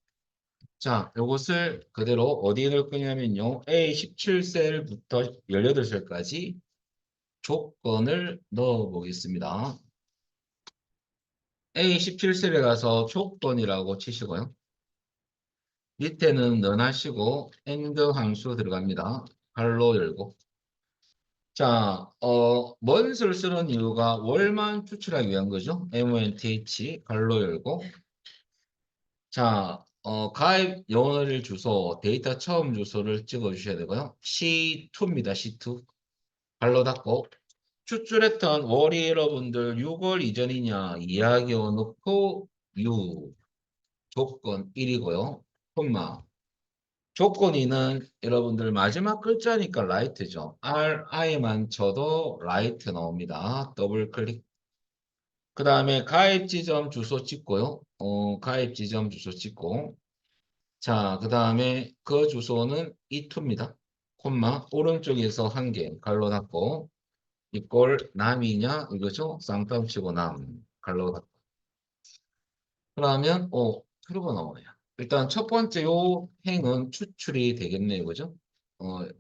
자, 이것을 그대로 어디에 넣을 거냐면요. A17셀부터 18셀까지 조건을 넣어 보겠습니다. A17셀에 가서 조건이라고 치시고요. 밑에는 넌 하시고 AND 함수 들어갑니다.괄로 열고. 자, 먼스를 쓰는 이유가 월만 추출하기 위한 거죠. MONTH괄로 열고. 자, 가입 연월 주소, 데이터 처음 주소를 찍어 주셔야 되고요. C2입니다. C2. 발로 닫고. 추출했던 월이 여러분들 6월 이전이냐 이야기 넣고 6 조건 1이고요. 콤마. 조건 2는 여러분들 마지막 글자니까 라이트죠. RI만 쳐도 라이트 나옵니다. 더블 클릭. 그 다음에 가입 지점 주소 찍고요. 가입 지점 주소 찍고. 자, 그 다음에 그 주소는 E2입니다. 콤마 오른쪽에서 한 개 갈로 닫고 이꼴 남이냐 이거죠. 쌍따옴 치고 남 갈로 닫고 그러면 트루가 나오네요. 일단 첫 번째 요 행은 추출이 되겠네요. 그죠?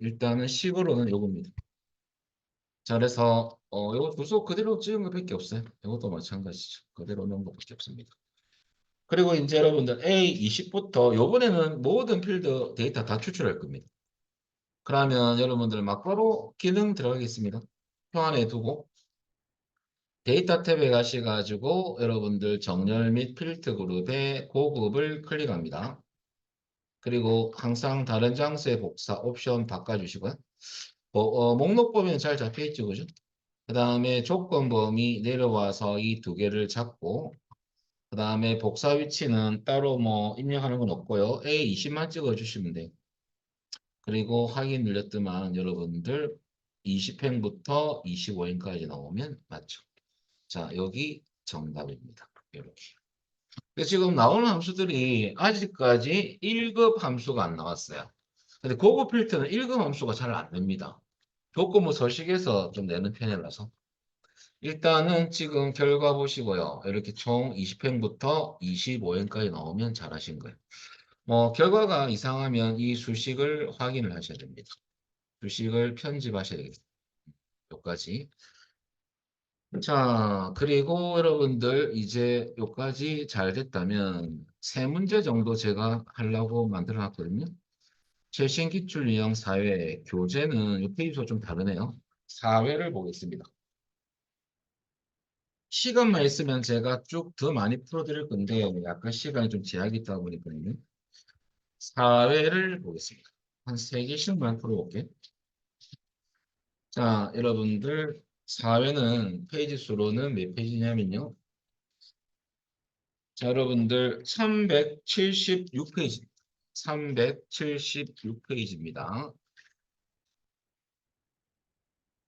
일단은 식으로는 요겁니다. 자, 그래서 요 주소 그대로 찍은 것밖에 없어요. 이것도 마찬가지죠. 그대로 넣은 것밖에 없습니다. 그리고 이제 여러분들 A20부터 요번에는 모든 필드 데이터 다 추출할 겁니다. 그러면 여러분들 막바로 기능 들어가겠습니다. 표 안에 두고 데이터 탭에 가셔가지고 여러분들 정렬 및 필터 그룹의 고급을 클릭합니다. 그리고 항상 다른 장소의 복사 옵션 바꿔주시고요. 목록 보면 잘 잡혀있죠, 그죠? 그 다음에 조건 범위 내려와서 이 두 개를 잡고 그 다음에 복사 위치는 따로 뭐 입력하는 건 없고요. A20만 찍어주시면 돼요. 그리고 확인 눌렸더만 여러분들 20행부터 25행까지 나오면 맞죠. 자, 여기 정답입니다. 이렇게. 지금 나오는 함수들이 아직까지 1급 함수가 안 나왔어요. 근데 고급 필터는 1급 함수가 잘 안 됩니다. 조건부 서식에서 좀 내는 편이라서. 일단은 지금 결과 보시고요. 이렇게 총 20행부터 25행까지 나오면 잘하신 거예요. 결과가 이상하면 이 수식을 확인을 하셔야 됩니다. 수식을 편집하셔야 되겠습니다. 여기까지. 자, 그리고 여러분들 이제 여기까지 잘 됐다면 세 문제 정도 제가 하려고 만들어 놨거든요. 최신 기출 유형 4회 교재는 이 페이지가 좀 다르네요. 4회를 보겠습니다. 시간만 있으면 제가 쭉 더 많이 풀어드릴 건데 약간 시간이 좀 제약이 있다 보니까요. 4회를 보겠습니다. 한 3개씩만 풀어볼게요. 자, 여러분들 4회는 페이지 수로는 몇 페이지냐면요. 자, 여러분들 376페이지. 376페이지입니다.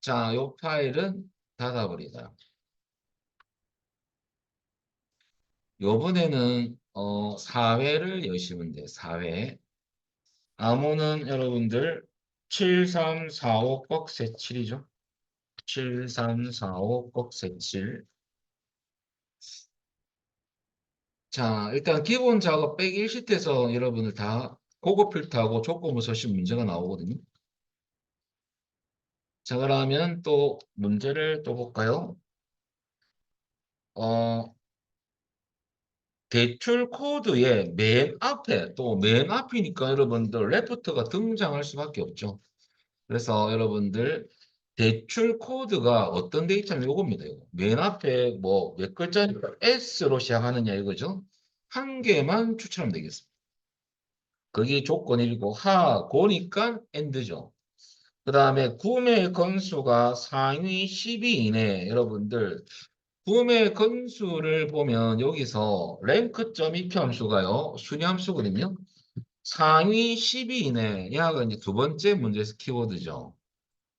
자, 이 파일은 닫아버리다. 요번에는 4회를 여시면 돼요. 4회. 암호는 여러분들 7345 꺽 세7이죠. 7345 꺽 세7. 자, 일단 기본 작업 101시트에서 여러분들 다 고급 필터하고 조건부 서식 문제가 나오거든요. 자, 그러면 또 문제를 또 볼까요? 어, 대출 코드의 맨 앞에 또 맨 앞이니까 여러분들 레프트가 등장할 수밖에 없죠. 그래서 여러분들 대출 코드가 어떤 데이터는 요겁니다. 요거. 맨 앞에 뭐 몇 글자니까 S로 시작하느냐 이거죠. 한 개만 추천하면 되겠습니다. 그게 조건이고 하고니까 AND죠. 그 다음에 구매 건수가 상위 10위 이내 여러분들 구매 건수를 보면 여기서 랭크점 입표 함수가요. 순위 함수거든요. 상위 10위 이내 야가 이제 두 번째 문제에서 키워드죠.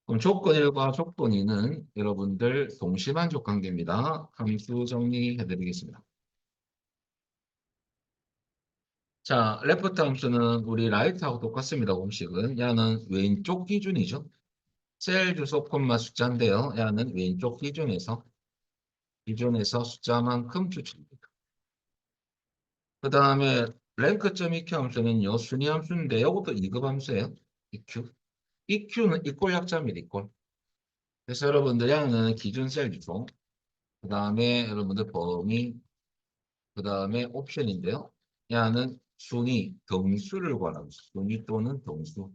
그럼 조건 1과 조건 2는 여러분들 동시만족 관계입니다. 함수 정리해 드리겠습니다. 자, 레프트 함수는 우리 라이트하고 똑같습니다. 공식은 야는 왼쪽 기준이죠. 셀 주소 콤마 숫자인데요. 야는 왼쪽 기준에서 숫자만큼 추출입니다. 그 다음에 랭크점 EQ 함수는요. 순위 함수인데 이것도 2급 함수예요. EQ. EQ는 이꼴 약자입니다. 이꼴. 그래서 여러분들 양은 기준 셀 주소. 그 다음에 여러분들 범위. 그 다음에 옵션인데요. 야는 순위, 등수를 관한 순위 또는 등수.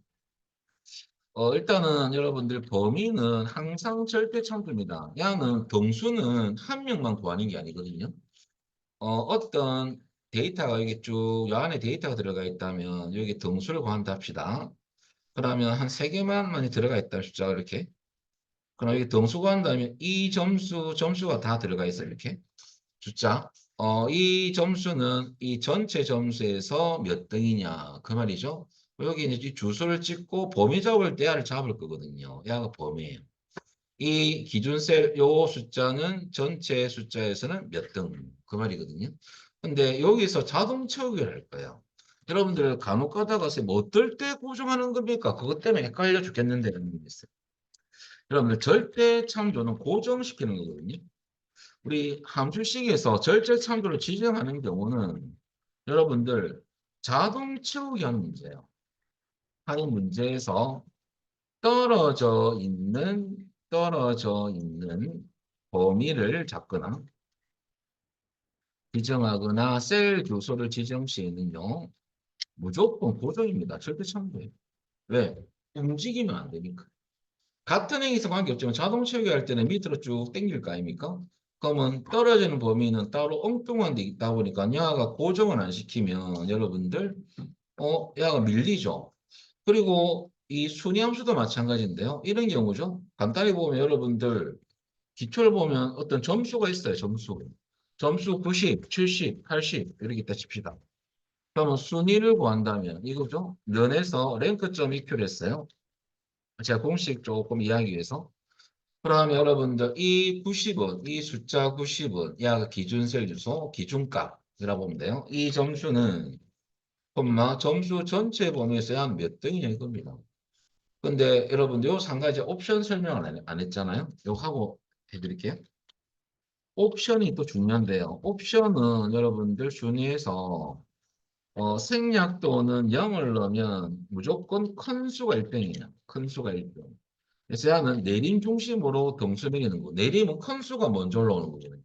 일단은 여러분들 범위는 항상 절대 참조입니다. 야는 등수는 한 명만 구하는 게 아니거든요. 어떤 데이터가 여기 쭉, 요 안에 데이터가 들어가 있다면, 여기 등수를 구한다 합시다. 그러면 한 세 개만 많이 들어가 있다, 숫자가 이렇게. 그럼 여기 등수 구한다면 이 점수가 다 들어가 있어요, 이렇게. 숫자. 이 점수는 이 전체 점수에서 몇 등이냐, 그 말이죠. 여기 이제 이 주소를 찍고 범위 잡을 때 야를 잡을 거거든요. 야가 범위예요. 이 기준 셀, 요 숫자는 전체 숫자에서는 몇 등, 그 말이거든요. 근데 여기서 자동 채우기를 할 거예요. 여러분들 간혹 가다가 뭐 어떨 때 고정하는 겁니까? 그것 때문에 헷갈려 죽겠는데 라는 게 있어요. 여러분들 절대 참조는 고정시키는 거거든요. 우리 함수식에서 절대 참조를 지정하는 경우는 여러분들 자동 채우기 하는 문제예요. 하는 문제에서 떨어져 있는 범위를 잡거나 지정하거나 셀 주소를 지정 시에는요. 무조건 고정입니다. 절대 참고예요. 왜? 움직이면 안 되니까. 같은 행에서 관계없지만 자동 채우기 할 때는 밑으로 쭉 당길 거 아닙니까? 그러면 떨어지는 범위는 따로 엉뚱한 데 있다 보니까 야가 고정을 안 시키면 여러분들 야가 밀리죠. 그리고 이 순위함수도 마찬가지인데요. 이런 경우죠. 간단히 보면 여러분들 기초를 보면 어떤 점수가 있어요. 점수 90, 70, 80 이렇게 있다 칩시다. 그러면 순위를 구한다면 이거죠. 면에서 랭크점 EQ를 했어요. 제가 공식 조금 이해하기 위해서. 그러면 여러분들 이 90은 이 숫자 90은 야 기준 셀 주소 기준값이라고 보면 돼요. 이 점수는 점수 전체 범위에서 한 몇 등이냐 이겁니다. 근데 여러분들 요 한 가지 옵션 설명을 안 했잖아요. 요거 하고 해드릴게요. 옵션이 또 중요한데요. 옵션은 여러분들 순위에서 생략 또는 0을 넣으면 무조건 큰 수가 1등이에요. 큰 수가 1등. 그래서 야는 내림 중심으로 등수 매기는 거. 내림은 큰 수가 먼저 올라오는 거거든요.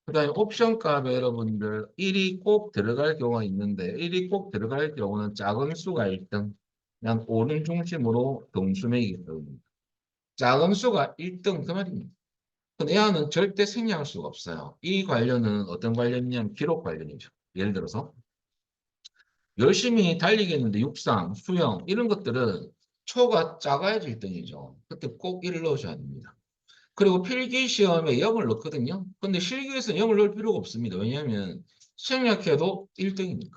그 다음에 옵션 값에 여러분들 1이 꼭 들어갈 경우가 있는데 1이 꼭 들어갈 경우는 작은 수가 1등. 그냥 오른 중심으로 등수 매기기 때문에. 작은 수가 1등 그 말입니다. 근데 야는 절대 생략할 수가 없어요. 이 관련은 어떤 관련이냐면 기록 관련이죠. 예를 들어서 열심히 달리겠는데 육상, 수영 이런 것들은 초가 작아야지 1등이죠. 그때 꼭 1을 넣으셔야 됩니다. 그리고 필기 시험에 0을 넣거든요. 근데 실기에서는 0을 넣을 필요가 없습니다. 왜냐하면 생략해도 1등이니까.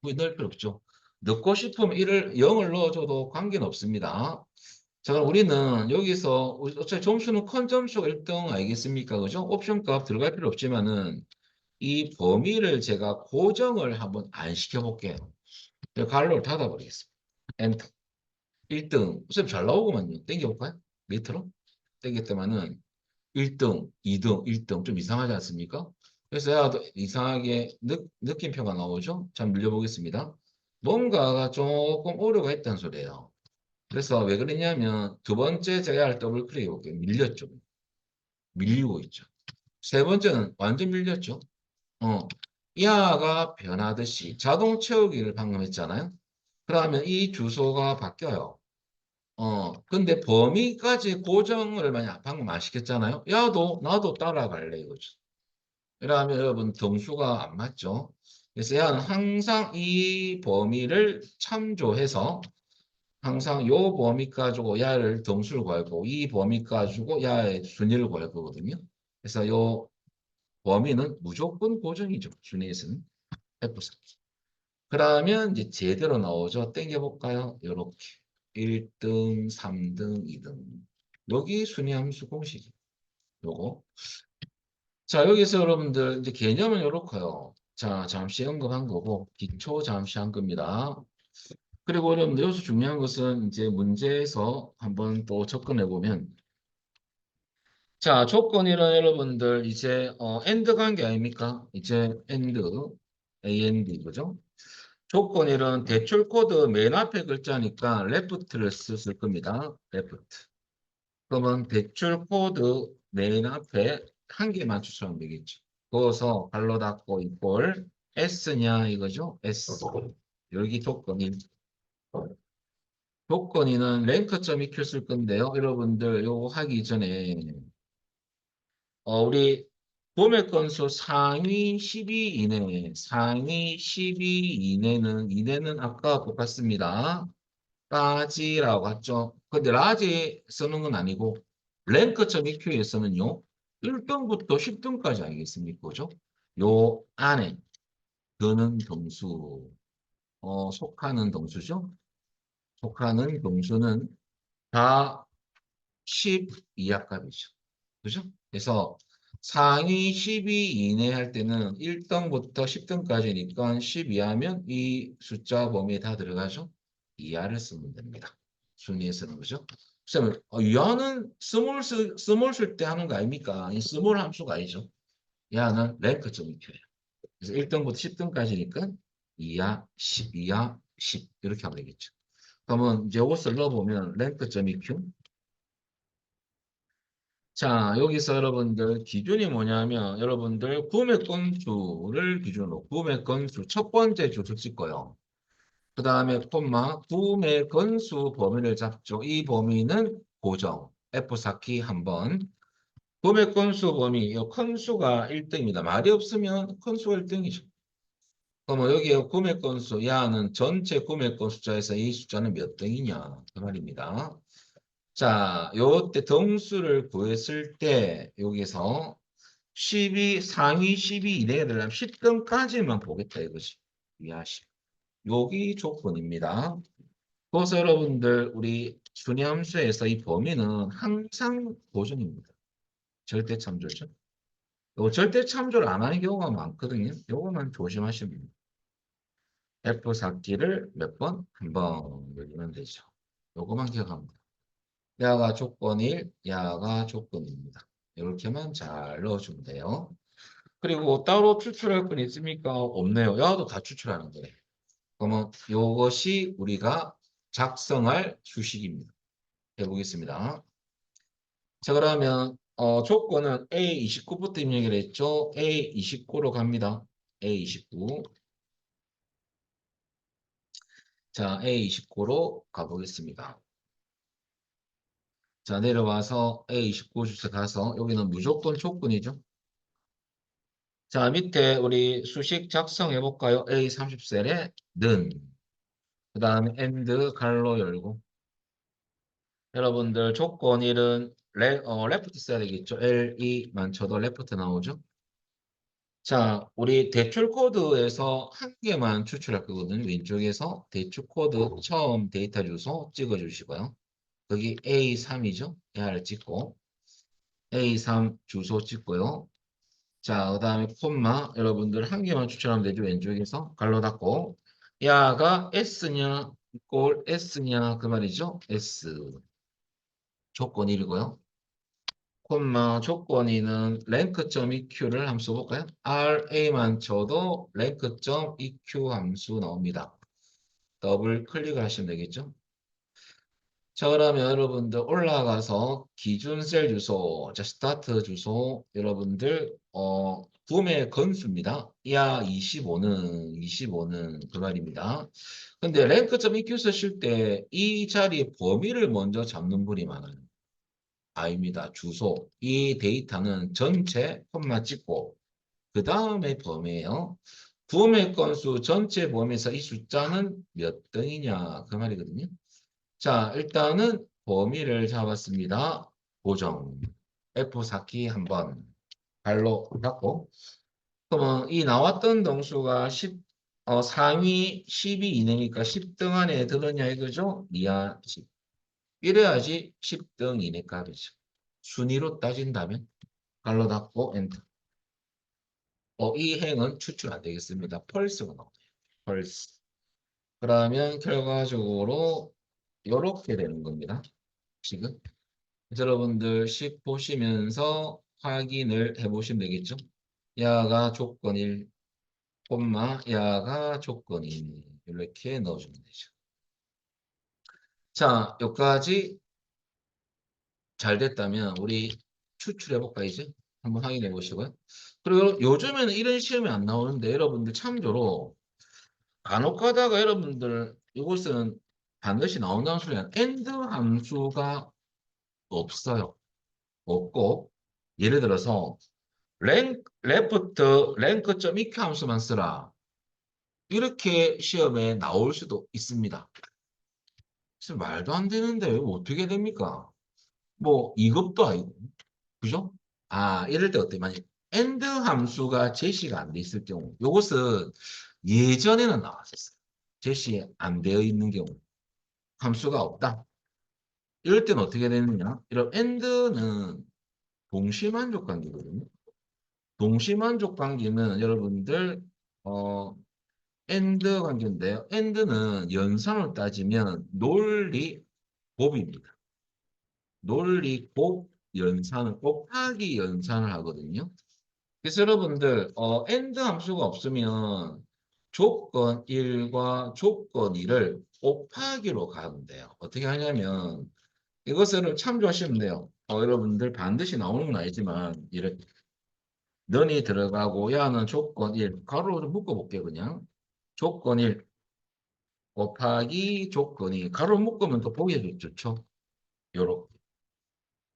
왜 넣을 필요 없죠. 넣고 싶으면 0을 넣어줘도 관계는 없습니다. 자, 그럼 우리는 여기서 어차피 점수는 큰 점수가 1등 알겠습니까? 그죠? 옵션 값 들어갈 필요 없지만은 이 범위를 제가 고정을 한번 안 시켜볼게요. 가로를 닫아버리겠습니다. 엔터. 1등. 선생님 잘 나오구만요. 땡겨볼까요? 밑으로? 땡겼더만은 1등, 2등, 1등 좀 이상하지 않습니까? 그래서 야도 이상하게 느낌표가 나오죠? 자, 밀려보겠습니다. 뭔가가 조금 오류가 있다는 소리예요. 그래서 왜 그러냐면 두 번째 제가 할 더블 클릭 해볼게요. 밀렸죠. 밀리고 있죠. 세 번째는 완전 밀렸죠. 어, 야가 변하듯이 자동 채우기를 방금 했잖아요. 그러면 이 주소가 바뀌어요. 근데 범위까지 고정을 만약 방금 안 시켰잖아요. 야도 나도 따라갈래 이거죠. 그러면 여러분 등수가 안 맞죠. 그래서 야는 항상 이 범위를 참조해서 항상 요 범위 가지고 야를 등수를 구할 거고 이 범위 가지고 야의 순위를 구할 거거든요. 그래서 요 범위는 무조건 고정이죠. 순위에서는 F4. 그러면 이제 제대로 나오죠. 땡겨볼까요? 요렇게. 1등, 3등, 2등. 여기 순위함수 공식이 요거. 자, 여기서 여러분들 이제 개념은 요렇고요. 자, 잠시 언급한 거고 기초 잠시 한 겁니다. 그리고 여러분들 여기서 중요한 것은 이제 문제에서 한번 또 접근해 보면 자, 조건이란 여러분들 이제 AND 관계 아닙니까? 이제 AND, AND 그죠? 조건일은 대출 코드 맨 앞에 글자니까 left를 쓸 겁니다. left. 그러면 대출 코드 맨 앞에 한 개만 추천하면 되겠죠. 그어서 갈로 닫고 이꼴 S냐 이거죠. S. 여기 조건인. 조건이는 랭크점 EQ 쓸 건데요. 여러분들 요거 하기 전에 우리 도매 건수 상위 12 이내, 상위 12 이내는 아까 똑같습니다. 까지라고 했죠. 근데 라지 쓰는 건 아니고 랭크.eq에서는요. 1등부터 10등까지 알겠습니까? 그죠? 요 안에 드는 등수, 속하는 등수죠. 속하는 등수는 다 10 이하 값이죠. 그죠? 그래서 상위 12 이내 할 때는 1등부터 10등까지니까 10 이하면 이 숫자 범위에 다 들어가죠. 이하를 쓰면 됩니다. 순위에서는 그죠? 그러면 이하는 스몰 쓸 때 하는 거 아닙니까? 이 스몰 함수가 아니죠. 이하는 랭크점 익혀요. 그래서 1등부터 10등까지니까 이하, 10 이하, 10 이렇게 하면 되겠죠. 그러면 이제 이것을 넣어보면 랭크점 EQ 자, 여기서 여러분들 기준이 뭐냐면 여러분들 구매 건수를 기준으로 구매 건수 첫 번째 주소 찍고요. 그 다음에 콤마 구매 건수 범위를 잡죠. 이 범위는 고정. F4키 한번. 구매 건수 범위, 이 건수가 1등입니다. 말이 없으면 건수가 1등이죠. 그러면 여기에 구매 건수, 야는 전체 구매 건 숫자에서 이 숫자는 몇 등이냐 그 말입니다. 자, 요때 등수를 구했을 때 여기서 12 상위 12 이내에 들어가면 10등까지만 보겠다 이것이 이해하시. 여기 조건입니다. 그래서 여러분들 우리 순위함수에서 이 범위는 항상 고정입니다. 절대 참조죠. 요 절대 참조를 안 하는 경우가 많거든요. 요거만 조심하시면 됩니다. F4키를 몇 번? 한 번 누르면 되죠. 요거만 기억합니다. 야가 조건 1, 야가 조건입니다. 이렇게만 잘 넣어주면 돼요. 그리고 따로 추출할 건 있습니까? 없네요. 야도 다 추출하는 거예요. 그러면 이것이 우리가 작성할 수식입니다. 해보겠습니다. 자, 그러면 조건은 A29부터 입력을 했죠. A29로 갑니다. A29. 자, A29로 가보겠습니다. 자, 내려와서 A29 주소 가서 여기는 무조건 조건이죠. 자, 밑에 우리 수식 작성해 볼까요? A30셀에 는. 그 다음에 and 갈로 열고. 여러분들 조건 1은 레프트 써야 되겠죠. L2만 쳐도 레프트 나오죠. 자, 우리 대출 코드에서 한 개만 추출할 거거든요. 왼쪽에서 대출 코드 처음 데이터 주소 찍어 주시고요. 여기 A3이죠. 얘를 찍고 A3 주소 찍고요. 자, 그 다음에 콤마 여러분들 한 개만 추출하면 되죠. 왼쪽에서 갈로 닫고 야가 S냐 꼴 S냐 그 말이죠. S 조건 1이고요. 콤마 조건 2는 랭크점 EQ를 함수 볼까요? RA만 쳐도 랭크점 EQ 함수 나옵니다. 더블 클릭을 하시면 되겠죠. 자, 그러면 여러분들 올라가서 기준 셀 주소, 자, 스타트 주소, 여러분들, 구매 건수입니다. 야, 25는 그 말입니다. 근데 랭크점 EQ 쓰실 때 이 자리 범위를 먼저 잡는 분이 많아요. 아닙니다. 주소. 이 데이터는 전체 콤마 찍고, 그 다음에 범위예요. 구매 건수 전체 범위에서 이 숫자는 몇 등이냐, 그 말이거든요. 자, 일단은 범위를 잡았습니다. 고정. F4키 한번 발로 잡고. 그러면 이 나왔던 등수가 상위 10이 이내니까 10등 안에 들었냐 이거죠? 이하 10. 이래야지 10등 이내 값이죠. 순위로 따진다면 발로 닫고 엔터. 이 행은 추출 안 되겠습니다. 펄스가 나오네요. 펄스. 그러면 결과적으로 이렇게 되는 겁니다. 지금. 여러분들 식 보시면서 확인을 해보시면 되겠죠? 야가 조건 1, 콤마 야가 조건 2 이렇게 넣어주면 되죠. 자, 여기까지 잘 됐다면 우리 추출해 볼까 이제? 한번 확인해 보시고요. 그리고 요즘에는 이런 시험이 안 나오는데 여러분들 참조로 간혹 가다가 여러분들 이곳은 반드시 나온다는 소리는 AND 함수가 없어요. 없고 예를 들어서 레프트 랭크점 이렇게 함수만 쓰라. 이렇게 시험에 나올 수도 있습니다. 그래서 말도 안 되는데 어떻게 됩니까? 뭐 2급도 아니고. 그죠? 이럴 때 어때? 만약 AND 함수가 제시가 안 돼 있을 경우 이것은 예전에는 나왔었어요. 제시 안 되어 있는 경우 함수가 없다. 이럴 때는 어떻게 되느냐? 이런 AND는 동시만족 관계거든요. 동시만족 관계는 여러분들 어 AND 관계인데요. AND는 연산을 따지면 논리 곱입니다. 논리 곱 연산을 곱하기 연산을 하거든요. 그래서 여러분들 AND 함수가 없으면 조건 1과 조건 2를 곱하기로 가면 돼요. 어떻게 하냐면 이것을 참조하시면 돼요. 여러분들 반드시 나오는 건 아니지만 이렇게 너니 들어가고 야는 조건 1 가로로 묶어볼게요. 그냥 조건 1 곱하기 조건이 가로 묶으면 또 보기 좋죠. 요렇게.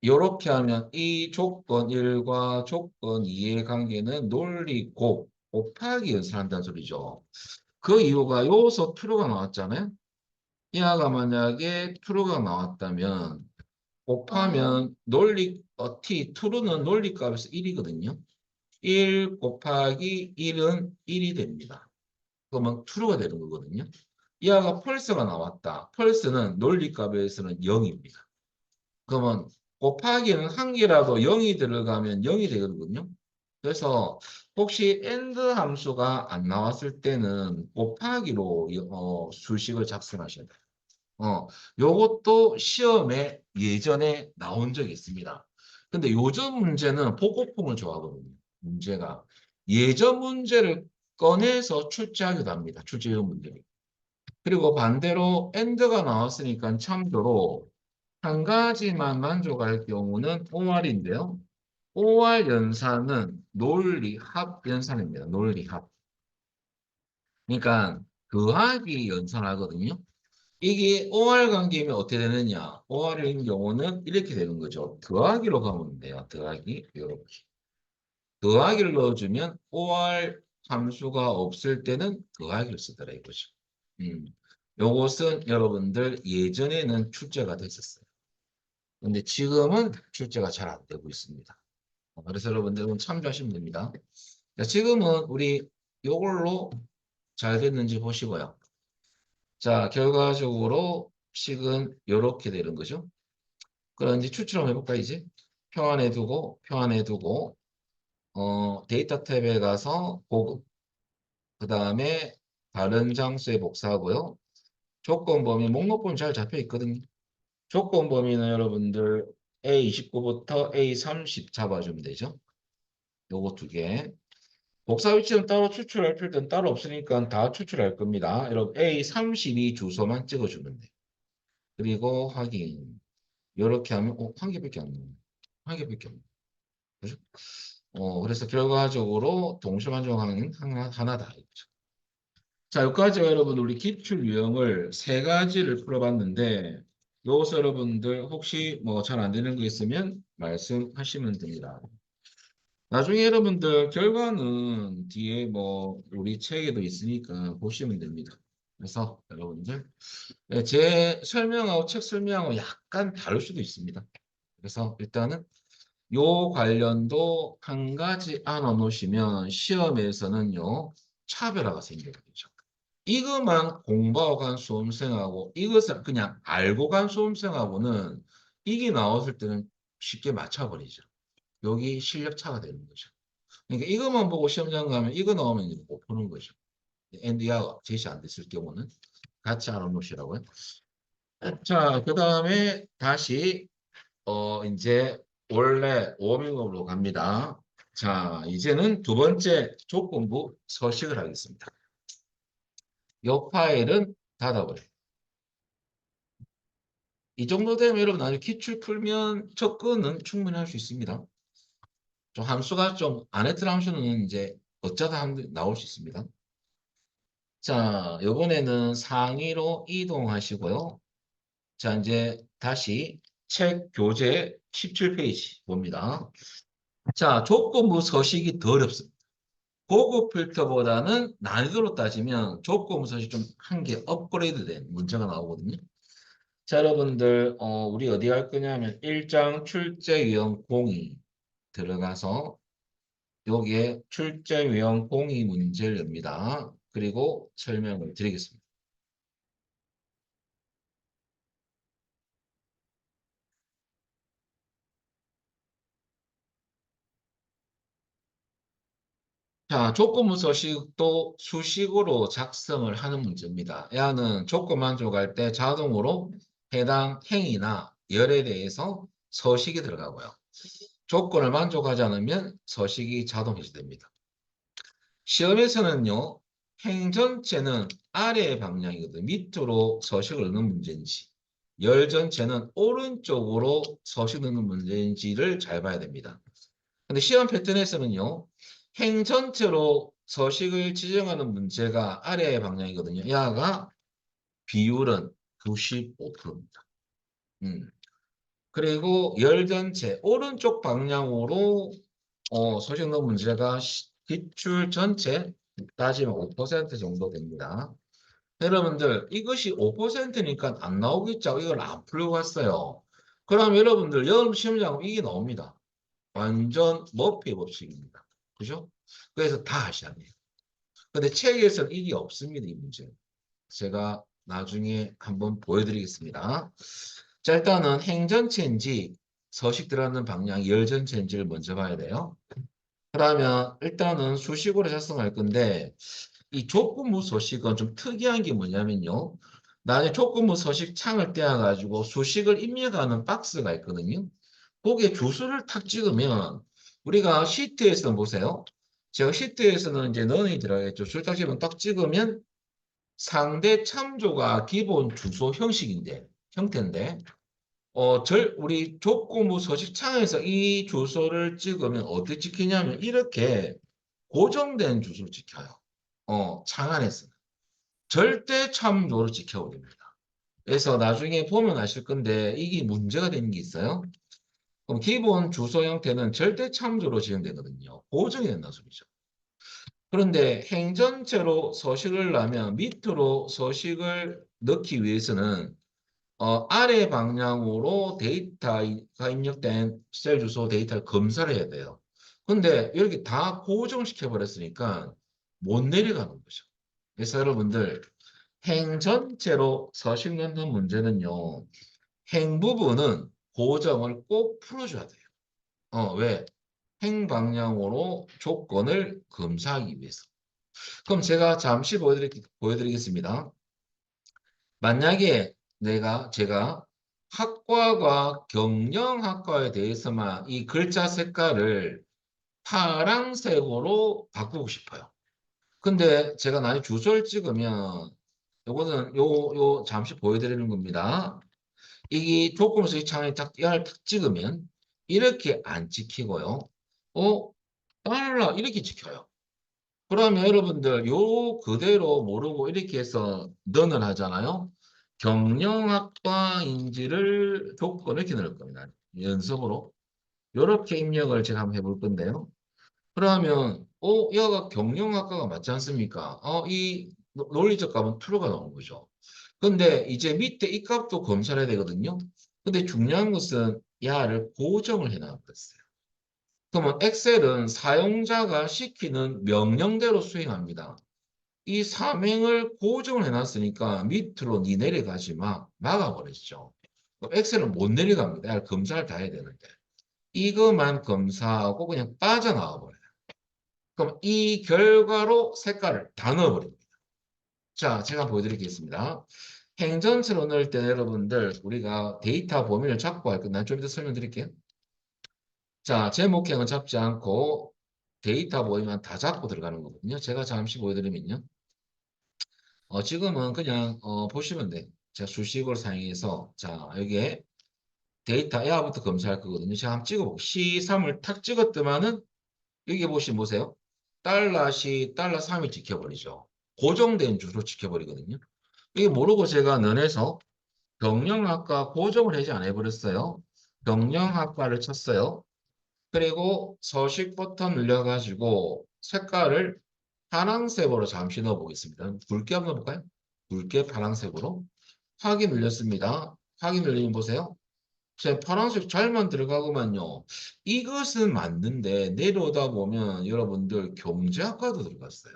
요렇게 하면 이 조건 1과 조건 2의 관계는 논리 곱하기 연산한다는 소리죠. 그 이유가 요소 true가 나왔잖아요. 이하가 만약에 true가 나왔다면 곱하면 true는 논리값에서 1이거든요. 1 곱하기 1은 1이 됩니다. 그러면 true가 되는 거거든요. 이하가 펄스가 나왔다. 펄스는 논리값에서는 0입니다. 그러면 곱하기는 한 개라도 0이 들어가면 0이 되거든요. 그래서 혹시 AND 함수가 안 나왔을 때는 곱하기로 수식을 작성하셔야 돼요. 요것도 시험에 예전에 나온 적이 있습니다. 근데 요즘 문제는 복고풍을 좋아하거든요. 문제가. 예전 문제를 꺼내서 출제하기도 합니다. 출제용 문제를. 그리고 반대로 AND가 나왔으니까 참고로 한 가지만 만족할 경우는 OR인데요. OR 연산은 논리합 연산입니다. 논리합. 그러니까 더하기 연산하거든요. 이게 OR 관계면 어떻게 되느냐? OR인 경우는 이렇게 되는 거죠. 더하기로 가면 돼요. 더하기 이렇게. 더하기를 넣어주면 OR 함수가 없을 때는 더하기를 쓰더라 이거죠. 음. 요것은 여러분들 예전에는 출제가 됐었어요. 근데 지금은 출제가 잘 안 되고 있습니다. 그래서 여러분들은 참조하시면 됩니다. 자, 지금은 우리 요걸로 잘 됐는지 보시고요. 자, 결과적으로 식은 이렇게 되는 거죠. 그럼 이제 추출 한번 해볼까, 이제? 표 안에 두고, 데이터 탭에 가서 보급, 그 다음에 다른 장수에 복사하고요. 조건 범위, 목록 보면 잘 잡혀 있거든요. 조건 범위는 여러분들 A29부터 A30 잡아주면 되죠. 요거 두 개. 복사 위치는 따로 추출할 필요는 따로 없으니까 다 추출할 겁니다. 여러분 A32 주소만 찍어주면 돼요. 그리고 확인. 이렇게 하면 한 개밖에 안 나와요. 한 개밖에 안 나와요. 그죠? 그래서 결과적으로 동시만족하는 하나다. 이거죠. 자, 여기까지 여러분 우리 기출 유형을 세 가지를 풀어봤는데 여기서 여러분들 혹시 뭐 잘 안 되는 거 있으면 말씀하시면 됩니다. 나중에 여러분들 결과는 뒤에 뭐 우리 책에도 있으니까 보시면 됩니다. 그래서 여러분들 제 설명하고 책 설명하고 약간 다를 수도 있습니다. 그래서 일단은 요 관련도 한 가지 안아 놓으시면 시험에서는요 차별화가 생겨요. 이것만 공부하고 간 수험생하고 이것을 그냥 알고 간 수험생하고는 이게 나왔을 때는 쉽게 맞춰버리죠. 여기 실력 차가 되는 거죠. 그러니까 이것만 보고 시험장 가면 이거 나오면 이제 못 푸는 거죠. 엔디아가 제시 안 됐을 경우는 같이 알아놓으시라고요. 자, 그 다음에 다시 이제 원래 워밍업으로 갑니다. 자, 이제는 두 번째 조건부 서식을 하겠습니다. 이 파일은 닫아버려요. 이 정도 되면 여러분 아주 기출 풀면 접근은 충분히 할 수 있습니다. 좀 함수가 좀 안 했던 함수는 이제 어쩌다 나올 수 있습니다. 자, 요번에는 상위로 이동하시고요. 자, 이제 다시 책 교재 17페이지 봅니다. 자, 조건부 서식이 더 어렵습니다. 고급 필터보다는 난이도로 따지면 조건부 서식 좀 한 개 업그레이드된 문제가 나오거든요. 자, 여러분들, 우리 어디 갈 거냐면 1장 출제 유형 공이 들어가서 여기에 출제 유형 공이 문제를 냅니다. 그리고 설명을 드리겠습니다. 자, 조건부 서식도 수식으로 작성을 하는 문제입니다. 얘는 조건 만족할 때 자동으로 해당 행위나 열에 대해서 서식이 들어가고요. 조건을 만족하지 않으면 서식이 자동 해제됩니다. 시험에서는요, 행 전체는 아래 방향이거든. 밑으로 서식을 넣는 문제인지, 열 전체는 오른쪽으로 서식 넣는 문제인지를 잘 봐야 됩니다. 근데 시험 패턴에서는요, 행 전체로 서식을 지정하는 문제가 아래의 방향이거든요. 야가 비율은 95%입니다. 그리고 열 전체 오른쪽 방향으로 서식 넣은 문제가 기출 전체 따지면 5% 정도 됩니다. 여러분들 이것이 5%니까 안 나오겠죠. 이걸 안 풀고 갔어요. 그럼 여러분들 여름 시험장 이게 나옵니다. 완전 머피 법칙입니다. 그죠? 그래서 다 하셔야 돼요. 근데 책에서는 이게 없습니다. 이 문제. 제가 나중에 한번 보여드리겠습니다. 자, 일단은 행전체인지 서식 들어가는 방향 열전체인지를 먼저 봐야 돼요. 그러면 일단은 수식으로 작성할 건데 이 조건부 서식은 좀 특이한 게 뭐냐면요. 나중에 조건부 서식 창을 떼어가지고 수식을 입력하는 박스가 있거든요. 거기에 주소를 탁 찍으면 우리가 시트에서 보세요. 제가 시트에서는 이제 넌이 들어가겠죠. 줄 딱 찍으면 딱 찍으면 상대 참조가 기본 주소 형태인데 우리 조건부 서식 창에서 이 주소를 찍으면 어떻게 찍히냐면 이렇게 고정된 주소를 찍혀요. 창 안에서. 절대 참조를 지켜버립니다. 그래서 나중에 보면 아실 건데 이게 문제가 되는 게 있어요. 그럼 기본 주소 형태는 절대 참조로 지정되거든요. 고정이 된다는 소리죠. 그런데 행전체로 서식을 넣으면 밑으로 서식을 넣기 위해서는 아래 방향으로 데이터가 입력된 셀 주소 데이터를 검사를 해야 돼요. 근데 이렇게 다 고정시켜 버렸으니까 못 내려가는 거죠. 그래서 여러분들 행 전체로 서식 넣는 문제는요. 행 부분은 고정을 꼭 풀어줘야 돼요. 왜? 행 방향으로 조건을 검사하기 위해서. 그럼 제가 잠시 보여드리겠습니다. 만약에 제가 학과와 경영학과에 대해서만 이 글자 색깔을 파란색으로 바꾸고 싶어요. 근데 제가 나중에 주소를 찍으면 요거는 요 잠시 보여드리는 겁니다. 이 조건식 창에 딱 얘를 탁 찍으면 이렇게 안 찍히고요. 어, 달러 이렇게 찍혀요. 그러면 여러분들 요 그대로 모르고 이렇게 해서 넌을 하잖아요. 경영학과인지를 조건 이렇게 넣을 겁니다. 연습으로. 이렇게 입력을 제가 한번 해볼 건데요. 그러면 얘가 경영학과가 맞지 않습니까? 이 논리적 값은 true가 나오는 거죠. 근데 이제 밑에 이 값도 검사해야 되거든요. 근데 중요한 것은 야를 고정을 해놨었어요. 그러면 엑셀은 사용자가 시키는 명령대로 수행합니다. 이 사명을 고정을 해놨으니까 밑으로 니 내려가지 막아버리죠. 그럼 엑셀은 못 내려갑니다. 야를 검사를 다 해야 되는데. 이것만 검사하고 그냥 빠져나와 버려요. 그럼 이 결과로 색깔을 다 넣어버립니다. 자, 제가 보여드리겠습니다. 행전체로 넣을 때 여러분들 우리가 데이터 범위를 잡고 할 건데 좀 이따 설명드릴게요. 자, 제목행은 잡지 않고 데이터 범위만 다 잡고 들어가는 거거든요. 제가 잠시 보여드리면요. 지금은 그냥 보시면 돼요. 제가 수식어를 사용해서 자, 여기에 데이터 에어부터 검사할 거거든요. 제가 한번 찍어볼게요. C3을 탁 찍었더만은 여기 보세요. 달러시 달러 3이 지켜버리죠. 고정된 주소 지켜버리거든요. 이게 모르고 제가 면에서 경영학과 고정을 하지 안 해버렸어요. 경영학과를 쳤어요. 그리고 서식 버튼 눌려가지고 색깔을 파란색으로 잠시 넣어보겠습니다. 붉게 한번 넣어볼까요? 붉게 파란색으로. 확인 눌렸습니다. 확인 눌리면 보세요. 제 파란색 잘만 들어가고만요. 이것은 맞는데 내려오다 보면 여러분들 경제학과도 들어갔어요.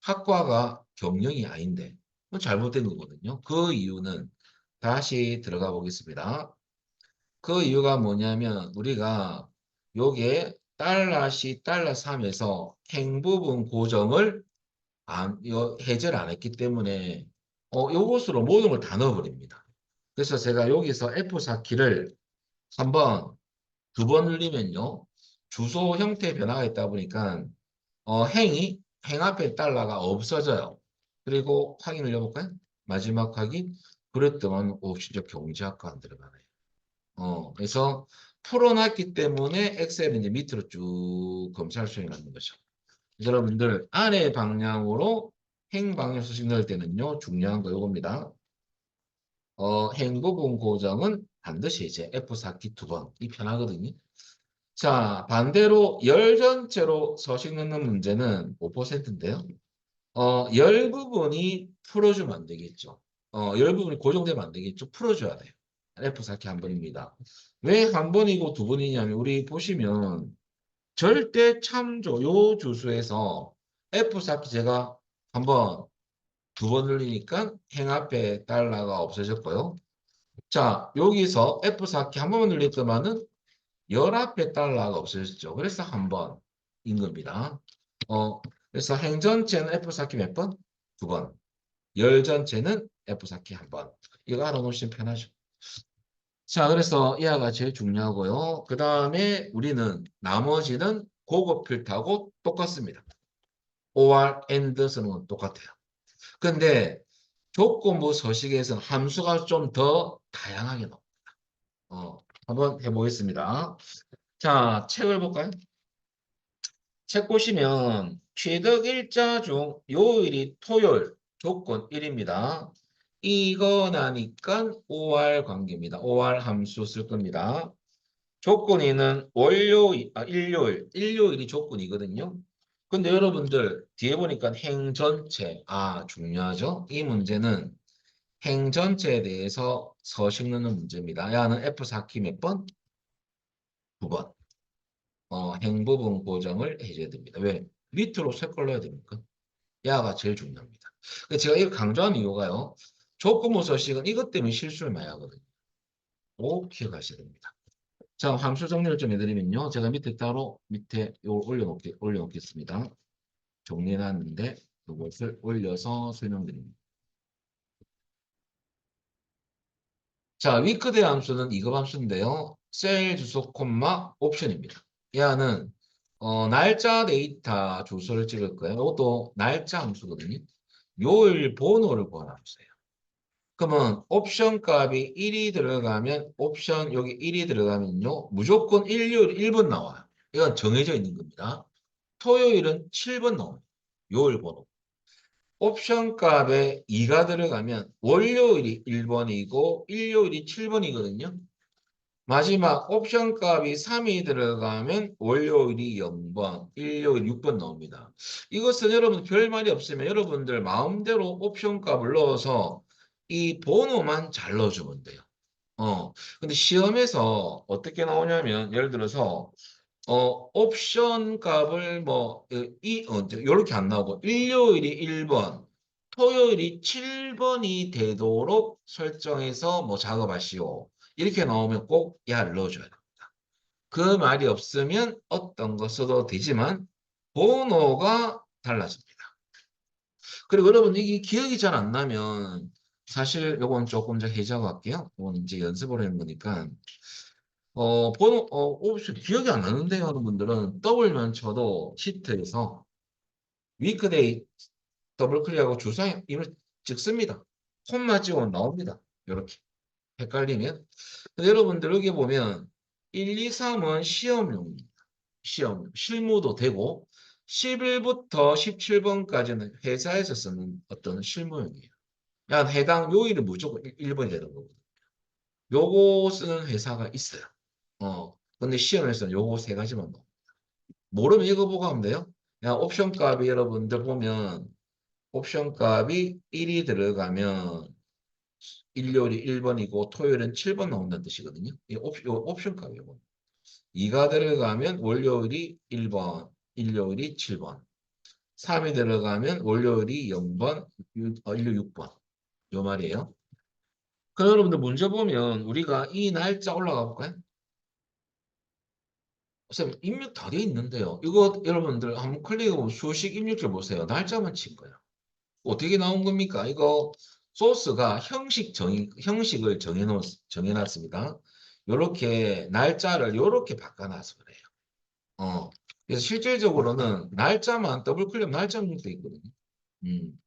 학과가 경영이 아닌데 잘못된 거거든요. 그 이유는 다시 들어가 보겠습니다. 그 이유가 뭐냐면 우리가 요게 달러시 달러 3에서 행부분 고정을 해제를 안 했기 때문에 요것으로 모든 걸 다 넣어버립니다. 그래서 제가 여기서 F4키를 한번 두 번 눌리면요. 주소 형태 변화가 있다 보니까 행 앞에 달러가 없어져요. 그리고 확인 눌려볼까요? 마지막 확인. 그랬더만 진짜 경제학과 안 들어가네. 그래서 풀어놨기 때문에 엑셀은 이제 밑으로 쭉 검사할 수 있는 거죠. 여러분들 아래 방향으로 행 방향 수식 넣을 때는요. 중요한 거 요겁니다. 행 부분 고정은 반드시 이제 F4키 두 번. 이 편하거든요. 자, 반대로 열 전체로 서식 넣는 문제는 5%인데요. 열 부분이 풀어주면 안 되겠죠. 열 부분이 고정되면 안 되겠죠. 풀어줘야 돼요. F4키 한 번입니다. 왜 한 번이고 두 번이냐면 우리 보시면 절대 참조 요 주소에서 F4키 제가 한번 두 번 눌리니까 행 앞에 달러가 없어졌고요. 자, 여기서 F4키 한 번만 눌렸더만은 열 앞에 달러가 없어졌죠. 그래서 한 번인 겁니다. 그래서 행 전체는 F4키 몇 번? 두 번. 열 전체는 F4키 한 번. 이거 알아놓으시면 편하죠. 자, 그래서 이하가 제일 중요하고요. 그 다음에 우리는 나머지는 고급 필터하고 똑같습니다. or, and 쓰는 건 똑같아요. 근데 조건부 서식에서는 함수가 좀 더 다양하게 나옵니다. 한번 해보겠습니다. 자, 책을 볼까요? 책 보시면 취득 일자 중 요일이 토요일 조건 1입니다. 이거 나니까 OR 관계입니다. OR 함수 쓸 겁니다. 조건 2는 일요일이 조건이거든요. 근데 여러분들 뒤에 보니까 행 전체 중요하죠. 이 문제는 행 전체에 대해서 서식 넣는 문제입니다. 야는 F4키 몇 번? 9번. 행 부분 고정을 해줘야 됩니다. 왜? 밑으로 색깔 넣어야 됩니까? 야가 제일 중요합니다. 제가 이걸 강조하는 이유가요. 조건부 서식은 이것 때문에 실수를 많이 하거든요. 꼭 기억하셔야 됩니다. 자, 함수 정리를 좀 해드리면요. 제가 밑에 이걸 올려놓겠습니다. 정리해놨는데 이것을 올려서 설명드립니다. 자, 위크드 함수는 이거 함수인데요. 셀 주소 콤마 옵션입니다. 얘는 날짜 데이터 주소를 찍을 거예요. 이것도 날짜 함수거든요. 요일 번호를 구하는 함수예요. 그러면 옵션 값이 1이 들어가면 옵션 여기 1이 들어가면요. 무조건 일요일 1번 나와요. 이건 정해져 있는 겁니다. 토요일은 7번 나옵니다. 요일 번호. 옵션 값에 2가 들어가면 월요일이 1번이고 일요일이 7번이거든요. 마지막 옵션 값이 3이 들어가면 월요일이 0번, 일요일 6번 나옵니다. 이것은 여러분 별 말이 없으면 여러분들 마음대로 옵션 값을 넣어서 이 번호만 잘 넣어주면 돼요. 근데 시험에서 어떻게 나오냐면 예를 들어서 옵션 값을 요렇게 안 나오고 일요일이 1번, 토요일이 7번이 되도록 설정해서 뭐 작업하시오. 이렇게 나오면 꼭 야를 넣어줘야 돼요. 그 말이 없으면 어떤 거 써도 되지만 번호가 달라집니다. 그리고 여러분 이게 기억이 잘 안 나면 사실 요건 조금 더 해자고 할게요. 이건 이제 연습을 하는 거니까 번호 혹시 기억이 안 나는데 하는 분들은 W만 쳐도 시트에서 위크데이 더블 클릭하고 주사위 이걸 찍습니다. 콤마 찍으면 나옵니다. 이렇게 헷갈리면. 근데 여러분들 여기 보면 1, 2, 3은 시험용입니다. 시험, 실무도 되고 11부터 17번까지는 회사에서 쓰는 어떤 실무용이에요. 야, 해당 요일은 무조건 1번이 되는 거거든요. 요거 쓰는 회사가 있어요. 근데 시험에서는 요거 세 가지만 넣어. 모르면 이거 보고 하면 돼요. 야, 옵션 값이 여러분들 보면 옵션 값이 1이 들어가면 일요일이 1번이고 토요일은 7번 나온다는 뜻이거든요. 요 옵션 값이고. 2가 들어가면 월요일이 1번, 일요일이 7번. 3이 들어가면 월요일이 0번, 일요 6번. 요 말이에요. 그럼 여러분들 문제 보면 우리가 이 날짜 올라가 볼까요? 선생님 입력 다 돼 있는데요. 이거 여러분들 한번 클릭하고 수식 입력줄 보세요. 날짜만 친 거예요. 어떻게 나온 겁니까? 이거 소스가 형식을 정해놨습니다. 요렇게 날짜를 요렇게 바꿔놔서 그래요. 그래서 실질적으로는 날짜만 더블 클릭하면 날짜 입력돼 있거든요. 음.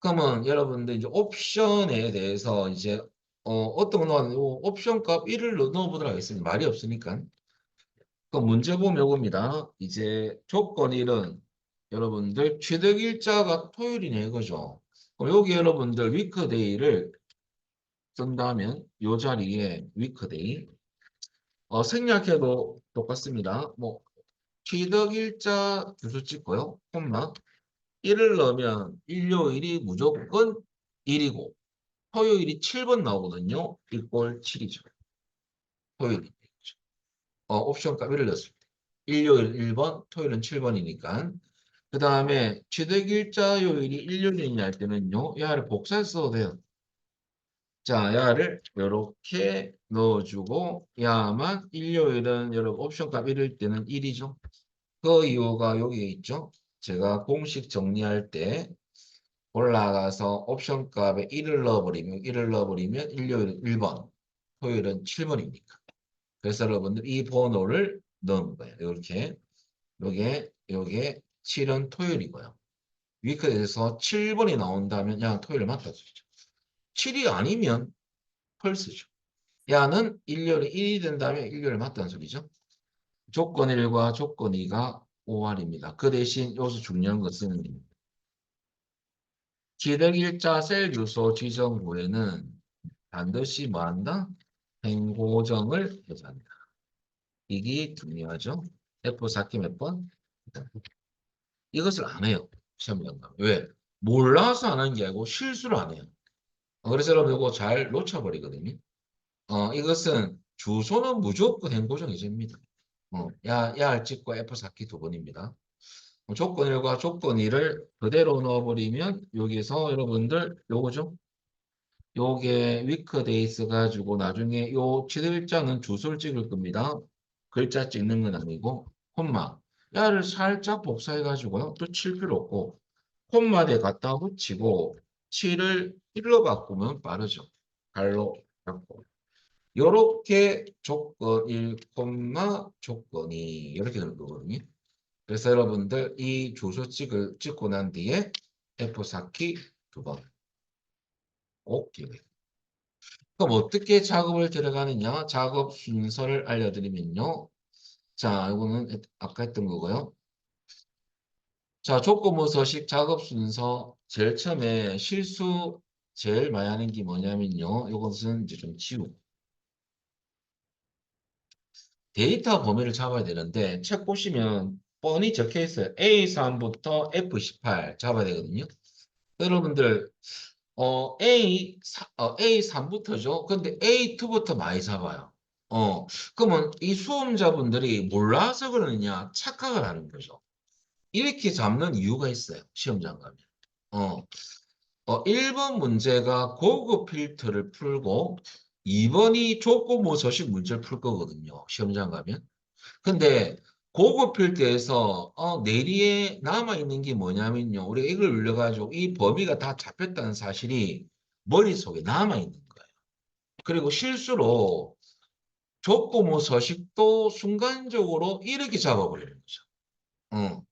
그러면 여러분들 이제 옵션에 대해서 이제 어떤 거 넣었는데 옵션 값 1을 넣어보도록 하겠습니다. 말이 없으니까. 그럼 문제 보면 이겁니다. 이제 조건 1은 여러분들 취득 일자가 토요일이네 이거죠. 그럼 여기 여러분들 위크데이를 쓴다면 이 자리에 위크데이 생략해도 똑같습니다. 뭐 취득 일자 주소 찍고요. 콤마 1을 넣으면 일요일이 무조건 1이고 토요일이 7번 나오거든요. 이꼴 7이죠. 토요일이. 옵션 값 1을 넣었을 때. 일요일 1번, 토요일은 7번이니까. 그 다음에 취득일자 요일이 일요일이냐 할 때는요. 야를 복사해서 써도 돼요. 자, 야를 이렇게 넣어주고 야만 일요일은 여러분 옵션 값 1일 때는 1이죠. 그 이유가 여기에 있죠. 제가 공식 정리할 때 올라가서 옵션 값에 1을 넣어버리면 일요일은 1번, 토요일은 7번이니까. 그래서 여러분들 이 번호를 넣은 거예요. 이렇게. 요게 7은 토요일이고요. 위크에서 7번이 나온다면 야 토요일 맞다 소리죠. 7이 아니면 펄스죠. 야는 일요일이 1이 된다면 일요일 맞다는 소리죠. 조건 1과 조건 2가 5할입니다. 그 대신 여기서 중요한 것은 기획일자 셀 주소 지정 후에는 반드시 뭐 한다? 행고정을 해야 한다. 이게 중요하죠. F4키 몇 번? 이것을 안 해요. 시험 연감. 왜? 몰라서 안 하는 게 아니고 실수를 안 해요. 그래서 여러분 이거 잘 놓쳐버리거든요. 이것은 주소는 무조건 행고정 예제입니다. 야를 찍고 F4키 두 번입니다. 조건 1과 조건 2를 그대로 넣어버리면 여기서 여러분들 요거죠. 요게 위크데이스 가지고 나중에 요 취득일자는 주소를 찍을 겁니다. 글자 찍는 건 아니고 콤마 야를 살짝 복사해 가지고요. 또 칠 필요 없고 콤마에 갖다 붙이고 7을 1로 바꾸면 빠르죠. 발로 바꾸고 요렇게 조건 1, 조건 2 이렇게 되는 거거든요. 그래서 여러분들 이 주소 찍고 난 뒤에 F4키 두 번 꼭 기억해요. 그럼 어떻게 작업을 들어가느냐? 작업 순서를 알려드리면요. 자, 이거는 아까 했던 거고요. 자, 조건부 서식 작업 순서 제일 처음에 실수 제일 많이 하는 게 뭐냐면요. 이것은 이제 좀 지우고 데이터 범위를 잡아야 되는데 책 보시면 뻔히 적혀 있어요. A3부터 F18 잡아야 되거든요. 여러분들 A3부터죠. 근데 A2부터 많이 잡아요. 그러면 이 수험자분들이 몰라서 그러느냐 착각을 하는 거죠. 이렇게 잡는 이유가 있어요. 시험장 가면. 어, 1번 문제가 고급 필터를 풀고 2번이 조건부 서식 문제를 풀 거거든요. 시험장 가면. 근데 고급 필터에서 내리에 남아있는 게 뭐냐면요. 우리가 이걸 올려가지고 이 범위가 다 잡혔다는 사실이 머릿속에 남아있는 거예요. 그리고 실수로 조건부 서식도 순간적으로 이렇게 잡아버리는 거죠. 어.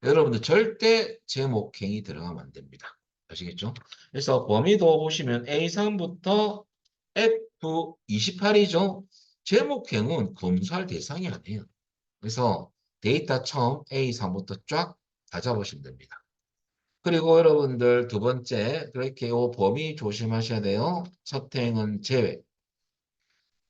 여러분들 절대 제목행이 들어가면 안 됩니다. 아시겠죠? 그래서 범위도 보시면 A3부터 F28이죠. 제목행은 검수할 대상이 아니에요. 그래서 데이터 처음 A3부터 쫙 다 잡으시면 됩니다. 그리고 여러분들 두 번째, 그렇게 요 범위 조심하셔야 돼요. 첫 행은 제외.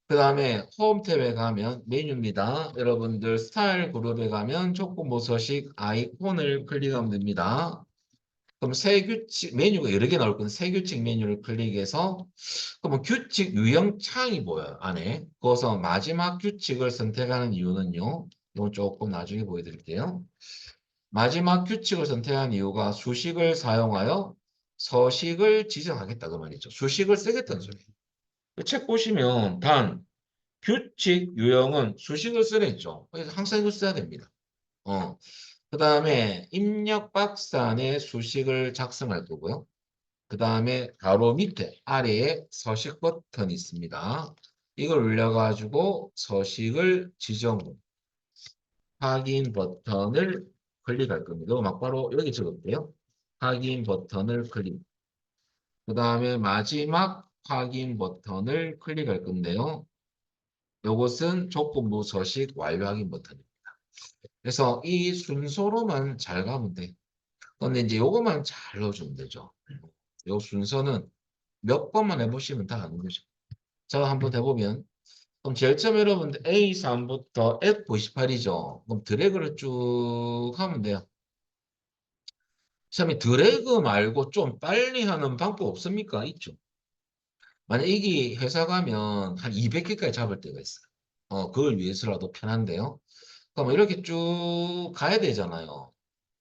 그 다음에 홈 탭에 가면 메뉴입니다. 여러분들 스타일 그룹에 가면 조건부 서식 아이콘을 클릭하면 됩니다. 그럼 새 규칙 메뉴가 여러 개 나올 건데 새 규칙 메뉴를 클릭해서 그러면 규칙 유형 창이 보여요. 안에. 그래서 마지막 규칙을 선택하는 이유는요. 이건 조금 나중에 보여드릴게요. 마지막 규칙을 선택한 이유가 수식을 사용하여 서식을 지정하겠다 그 말이죠. 수식을 쓰겠다는 소리예요. 그 책 보시면 단 규칙 유형은 수식을 쓰려 했죠. 그래서 항상 이걸 써야 됩니다. 어. 그 다음에 입력 박스 안에 수식을 작성할 거고요. 그 다음에 바로 밑에 아래에 서식 버튼이 있습니다. 이걸 올려가지고 서식을 지정 확인 버튼을 클릭할 겁니다. 막바로 여기 적을게요. 확인 버튼을 클릭. 그 다음에 마지막 확인 버튼을 클릭할 건데요. 이것은 조건부 서식 완료 확인 버튼입니다. 그래서 이 순서로만 잘 가면 돼. 근데 이제 요것만 잘 넣어주면 되죠. 요 순서는 몇 번만 해보시면 다 아는 거죠. 자, 한번 해보면. 그럼 제일 처음 여러분들 A3부터 F98이죠. 그럼 드래그를 쭉 하면 돼요. 처음에 드래그 말고 좀 빨리 하는 방법 없습니까? 있죠. 만약 이게 회사 가면 한 200개까지 잡을 때가 있어요. 그걸 위해서라도 편한데요. 그럼 이렇게 쭉 가야 되잖아요.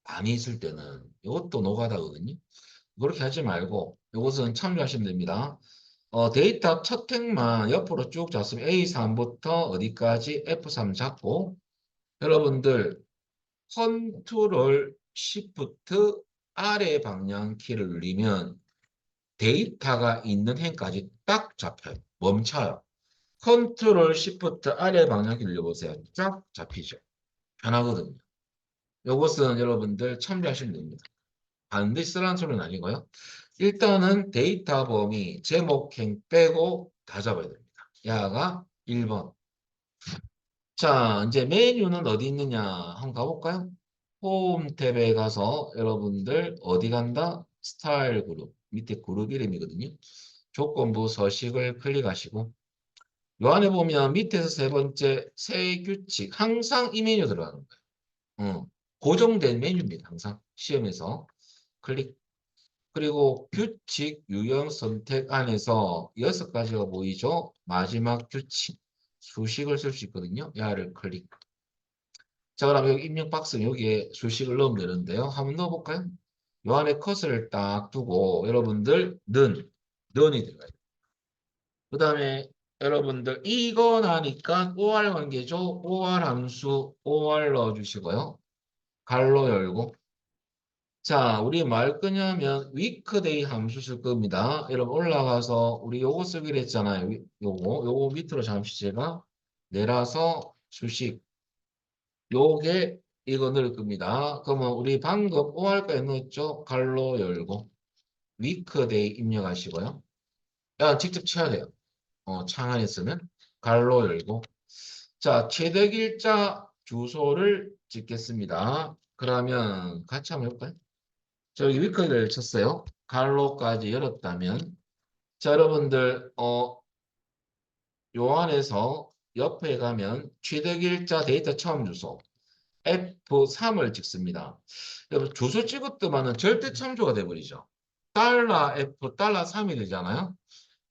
많이 있을 때는. 이것도 노가다거든요. 그렇게 하지 말고 이것은 참조하시면 됩니다. 데이터 첫 행만 옆으로 쭉 잡으면 A3부터 어디까지 F3 잡고 여러분들 컨트롤 시프트 아래 방향 키를 누르면 데이터가 있는 행까지 딱 잡혀요. 멈춰요. 컨트롤 시프트 아래 방향 키 눌러보세요. 쫙 잡히죠. 편하거든요. 이것은 여러분들 참조하시면 됩니다. 반드시 쓰라는 소리는 아니고요. 일단은 데이터 범위 제목행 빼고 다 잡아야 됩니다. 야가 1번. 자, 이제 메뉴는 어디 있느냐 한번 가볼까요? 홈 탭에 가서 여러분들 어디 간다? 스타일 그룹. 밑에 그룹 이름이거든요. 조건부 서식을 클릭하시고 요 안에 보면 밑에서 세 번째 새 규칙 항상 이 메뉴 들어가는 거예요. 고정된 메뉴입니다. 항상 시험에서 클릭 그리고 규칙 유형 선택 안에서 6가지가 보이죠? 마지막 규칙 수식을 쓸 수 있거든요. 야를 클릭. 자, 그럼 여기 입력 박스 여기에 수식을 넣으면 되는데요. 한번 넣어볼까요? 요 안에 컷을 딱 두고 여러분들 는이 들어가요. 그 다음에 여러분들 이거 나니까 OR 관계죠. OR 함수 OR 넣어주시고요. 갈로 열고 자, 우리 말 거냐면 weekday 함수 쓸 겁니다. 여러분 올라가서 우리 요거 쓰기로 했잖아요. 요거 밑으로 잠시 제가 내려서 수식 요게 이거 넣을 겁니다. 그러면 우리 방금 OR까지 넣었죠? 갈로 열고 weekday 입력하시고요. 야, 직접 쳐야 돼요. 창 안에 쓰면 가로 열고. 자, 최대 길자 주소를 찍겠습니다. 그러면 같이 한번 해볼까요? 저기 위크를 쳤어요. 가로까지 열었다면. 자, 여러분들, 요 안에서 옆에 가면 최대 길자 데이터 처음 주소 F3을 찍습니다. 여러분, 주소 찍었더만은 절대 참조가 돼버리죠. 달러 F 달러 3이 되잖아요.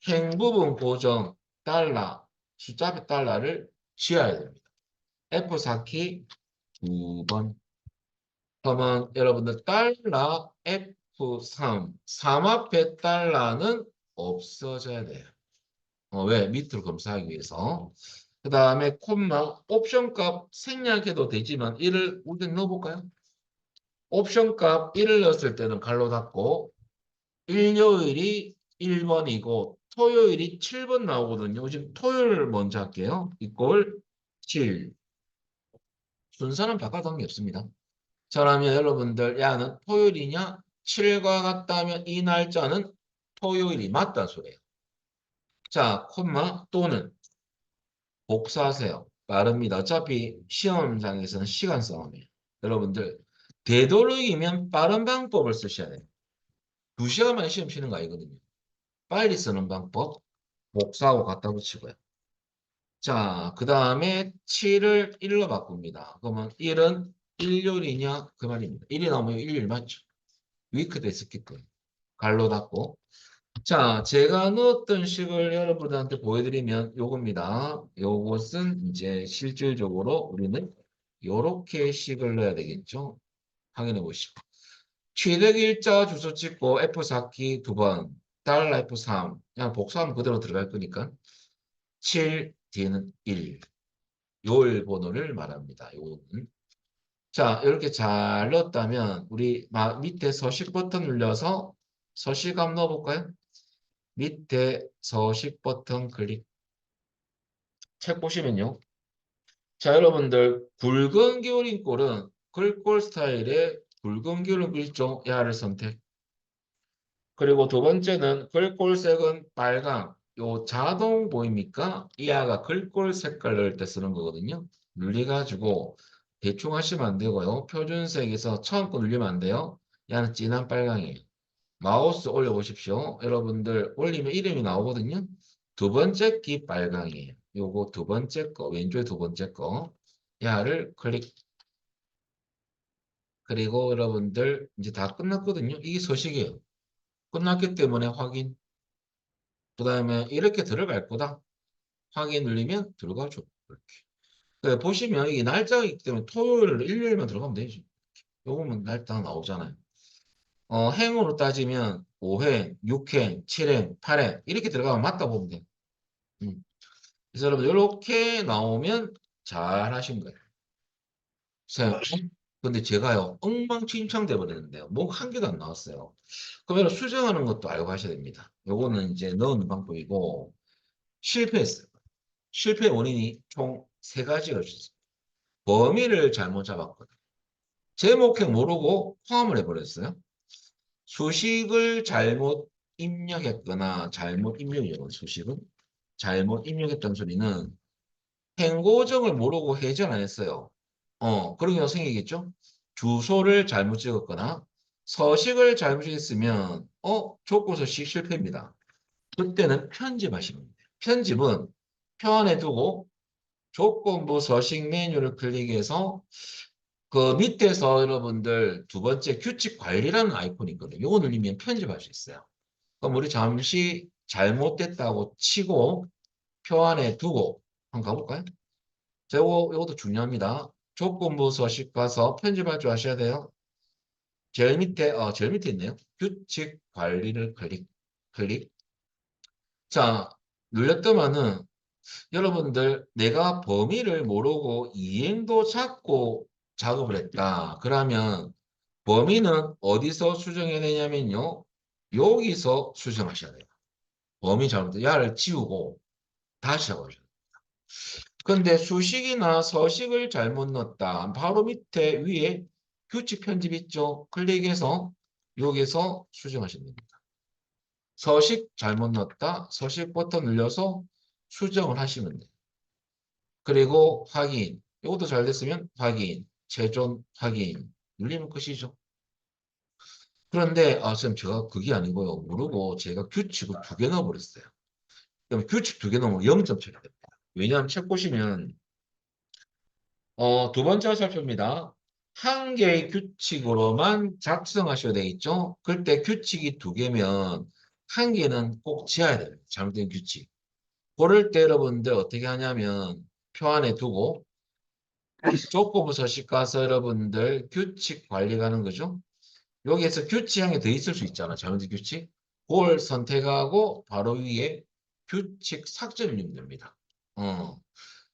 행 부분 고정 달러 숫자 앞에 달러를 지어야 됩니다. F4키 2번. 그러면 여러분들 달러 F3 3 앞에 달러는 없어져야 돼요. 왜? 밑으로 검사하기 위해서. 그 다음에 콤마 옵션 값 생략해도 되지만 1을 우리 넣어볼까요? 옵션 값 1을 넣었을 때는 갈로 닫고 일요일이 1번이고 토요일이 7번 나오거든요. 지금 토요일을 먼저 할게요. 이꼴 7. 순서는 바꿔놓은 게 없습니다. 자, 그러면 여러분들 야는 토요일이냐? 7과 같다면 이 날짜는 토요일이 맞다는 소리예요. 자, 콤마 또는 복사하세요. 빠릅니다. 어차피 시험장에서는 시간 싸움이에요. 여러분들 되도록이면 빠른 방법을 쓰셔야 돼요. 2시간 만에 시험 치는 거 아니거든요. 빨리 쓰는 방법 복사하고 갖다 붙이고요. 자, 그 다음에 7을 1로 바꿉니다. 그러면 1은 일요일이냐? 그 말입니다. 1이 나오면 일요일 맞죠? 위크도 있었기 때문에. 갈로 닫고. 자, 제가 넣었던 식을 여러분들한테 보여드리면 요겁니다. 요것은 이제 실질적으로 우리는 요렇게 식을 넣어야 되겠죠? 확인해 보시고. 최대 길자 주소 찍고 F4키 2번, 달러 F3. 그냥 복사하면 그대로 들어갈 거니까. 7 뒤에는 1. 요일 번호를 말합니다. 요거는. 자, 이렇게 잘 넣었다면 우리 밑에 서식 버튼 눌러서 서식함 넣어볼까요? 밑에 서식 버튼 클릭. 책 보시면요. 자, 여러분들 굵은 기울인 꼴은 글꼴 스타일의 굵은 기울인 글종 야를 선택. 그리고 두 번째는 글꼴 색은 빨강. 요 자동 보입니까? 이 아가 글꼴 색깔 넣을 때 쓰는 거거든요. 눌려가지고 대충 하시면 안 되고요. 표준색에서 처음 거 눌리면 안 돼요. 야는 진한 빨강이에요. 마우스 올려보십시오. 여러분들 올리면 이름이 나오거든요. 두 번째 키 빨강이에요. 요거 두 번째 거, 왼쪽에 두 번째 거. 야를 클릭. 그리고 여러분들 이제 다 끝났거든요. 이게 서식이에요. 끝났기 때문에 확인. 그 다음에 이렇게 들어갈 거다. 확인 눌리면 들어가죠. 이렇게. 보시면 이게 날짜가 있기 때문에 토요일, 일요일만 들어가면 되지. 요거면 날짜 나오잖아요. 행으로 따지면 5행, 6행, 7행, 8행 이렇게 들어가면 맞다 보면 돼. 그래서 여러분 이렇게 나오면 잘 하신 거예요. 근데 제가요 엉망진창 돼버리는데요. 뭐 한 개도 안 나왔어요. 그러면 수정하는 것도 알고 하셔야 됩니다. 요거는 이제 넣는 방법이고 실패했어요. 실패 원인이 총 세 가지가 있었어요. 범위를 잘못 잡았거든. 제목행 모르고 포함을 해버렸어요. 수식을 잘못 입력했거나 잘못 입력이요. 수식은 잘못 입력했던 소리는 행고정을 모르고 회전 안 했어요. 그런 경우 생기겠죠? 주소를 잘못 찍었거나 서식을 잘못 찍었으면 조건 서식 실패입니다. 그때는 편집하시면 돼요. 편집은 표 안에 두고 조건부 서식 메뉴를 클릭해서 그 밑에서 여러분들 두 번째 규칙 관리라는 아이콘이 있거든요. 이거 누르면 편집할 수 있어요. 그럼 우리 잠시 잘못됐다고 치고 표 안에 두고 한번 가볼까요? 자, 요것도 중요합니다. 조건부 서식 가서 편집할 줄 아셔야 돼요. 제일 밑에 있네요. 규칙 관리를 클릭, 클릭. 자, 눌렸더만은 여러분들 내가 범위를 모르고 이행도 잡고 작업을 했다. 그러면 범위는 어디서 수정해내냐면요. 여기서 수정하셔야 돼요. 범위 잘못, 야를 지우고 다시 작업하셔야 돼요. 근데 수식이나 서식을 잘못 넣었다. 바로 밑에 위에 규칙 편집 있죠? 클릭해서 여기서 수정하시면 됩니다. 서식 잘못 넣었다. 서식 버튼 눌러서 수정을 하시면 돼요. 그리고 확인. 이것도 잘 됐으면 확인, 최종 확인 눌리면 끝이죠. 그런데 선생님 제가 그게 아니고요. 모르고 제가 규칙을 2개 넣어버렸어요. 그럼 규칙 2개 넣으면 0점 쳐야 됩니다. 왜냐하면 책 보시면 2번째 살펴봅니다. 한 개의 규칙으로만 작성하셔야 되겠죠? 그때 규칙이 2개면 한 개는 꼭 지어야 돼요. 잘못된 규칙. 그럴 때 여러분들 어떻게 하냐면 표 안에 두고 족구부 서식 가서 여러분들 규칙 관리 가는 거죠. 여기에서 규칙 한 개 더 있을 수 있잖아. 잘못된 규칙. 그걸 선택하고 바로 위에 규칙 삭제 누르면 됩니다.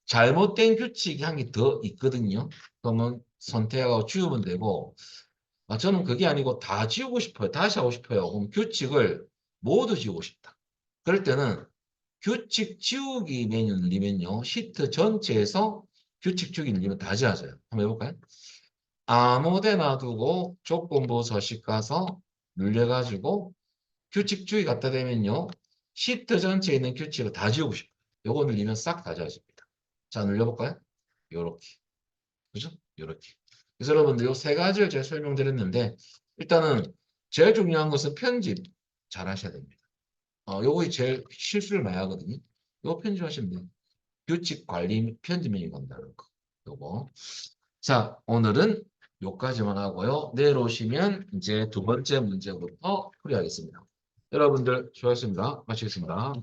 잘못된 규칙이 한 개 더 있거든요. 그러면 선택하고 지우면 되고, 저는 그게 아니고 다 지우고 싶어요. 다시 하고 싶어요. 그럼 규칙을 모두 지우고 싶다. 그럴 때는 규칙 지우기 메뉴 누르면요. 시트 전체에서 규칙 지우기 누르면 다 지워져요. 한번 해볼까요? 아무 데나 두고 조건부 서식 가서 눌려가지고 규칙 지우기 갖다 대면요. 시트 전체에 있는 규칙을 다 지우고 싶어요. 요거 눌리면 싹 다 지워집니다. 자, 눌려볼까요? 요렇게. 그죠? 요렇게. 그래서 여러분들 요 세 가지를 제가 설명드렸는데 일단은 제일 중요한 것은 편집 잘 하셔야 됩니다. 요거 제일 실수를 많이 하거든요. 요거 편집하시면 돼요. 규칙 관리 편집 메뉴 간다는 거. 요거. 자, 오늘은 요까지만 하고요. 내일 오시면 이제 2번째 문제부터 풀이하겠습니다. 여러분들 수고하셨습니다. 마치겠습니다.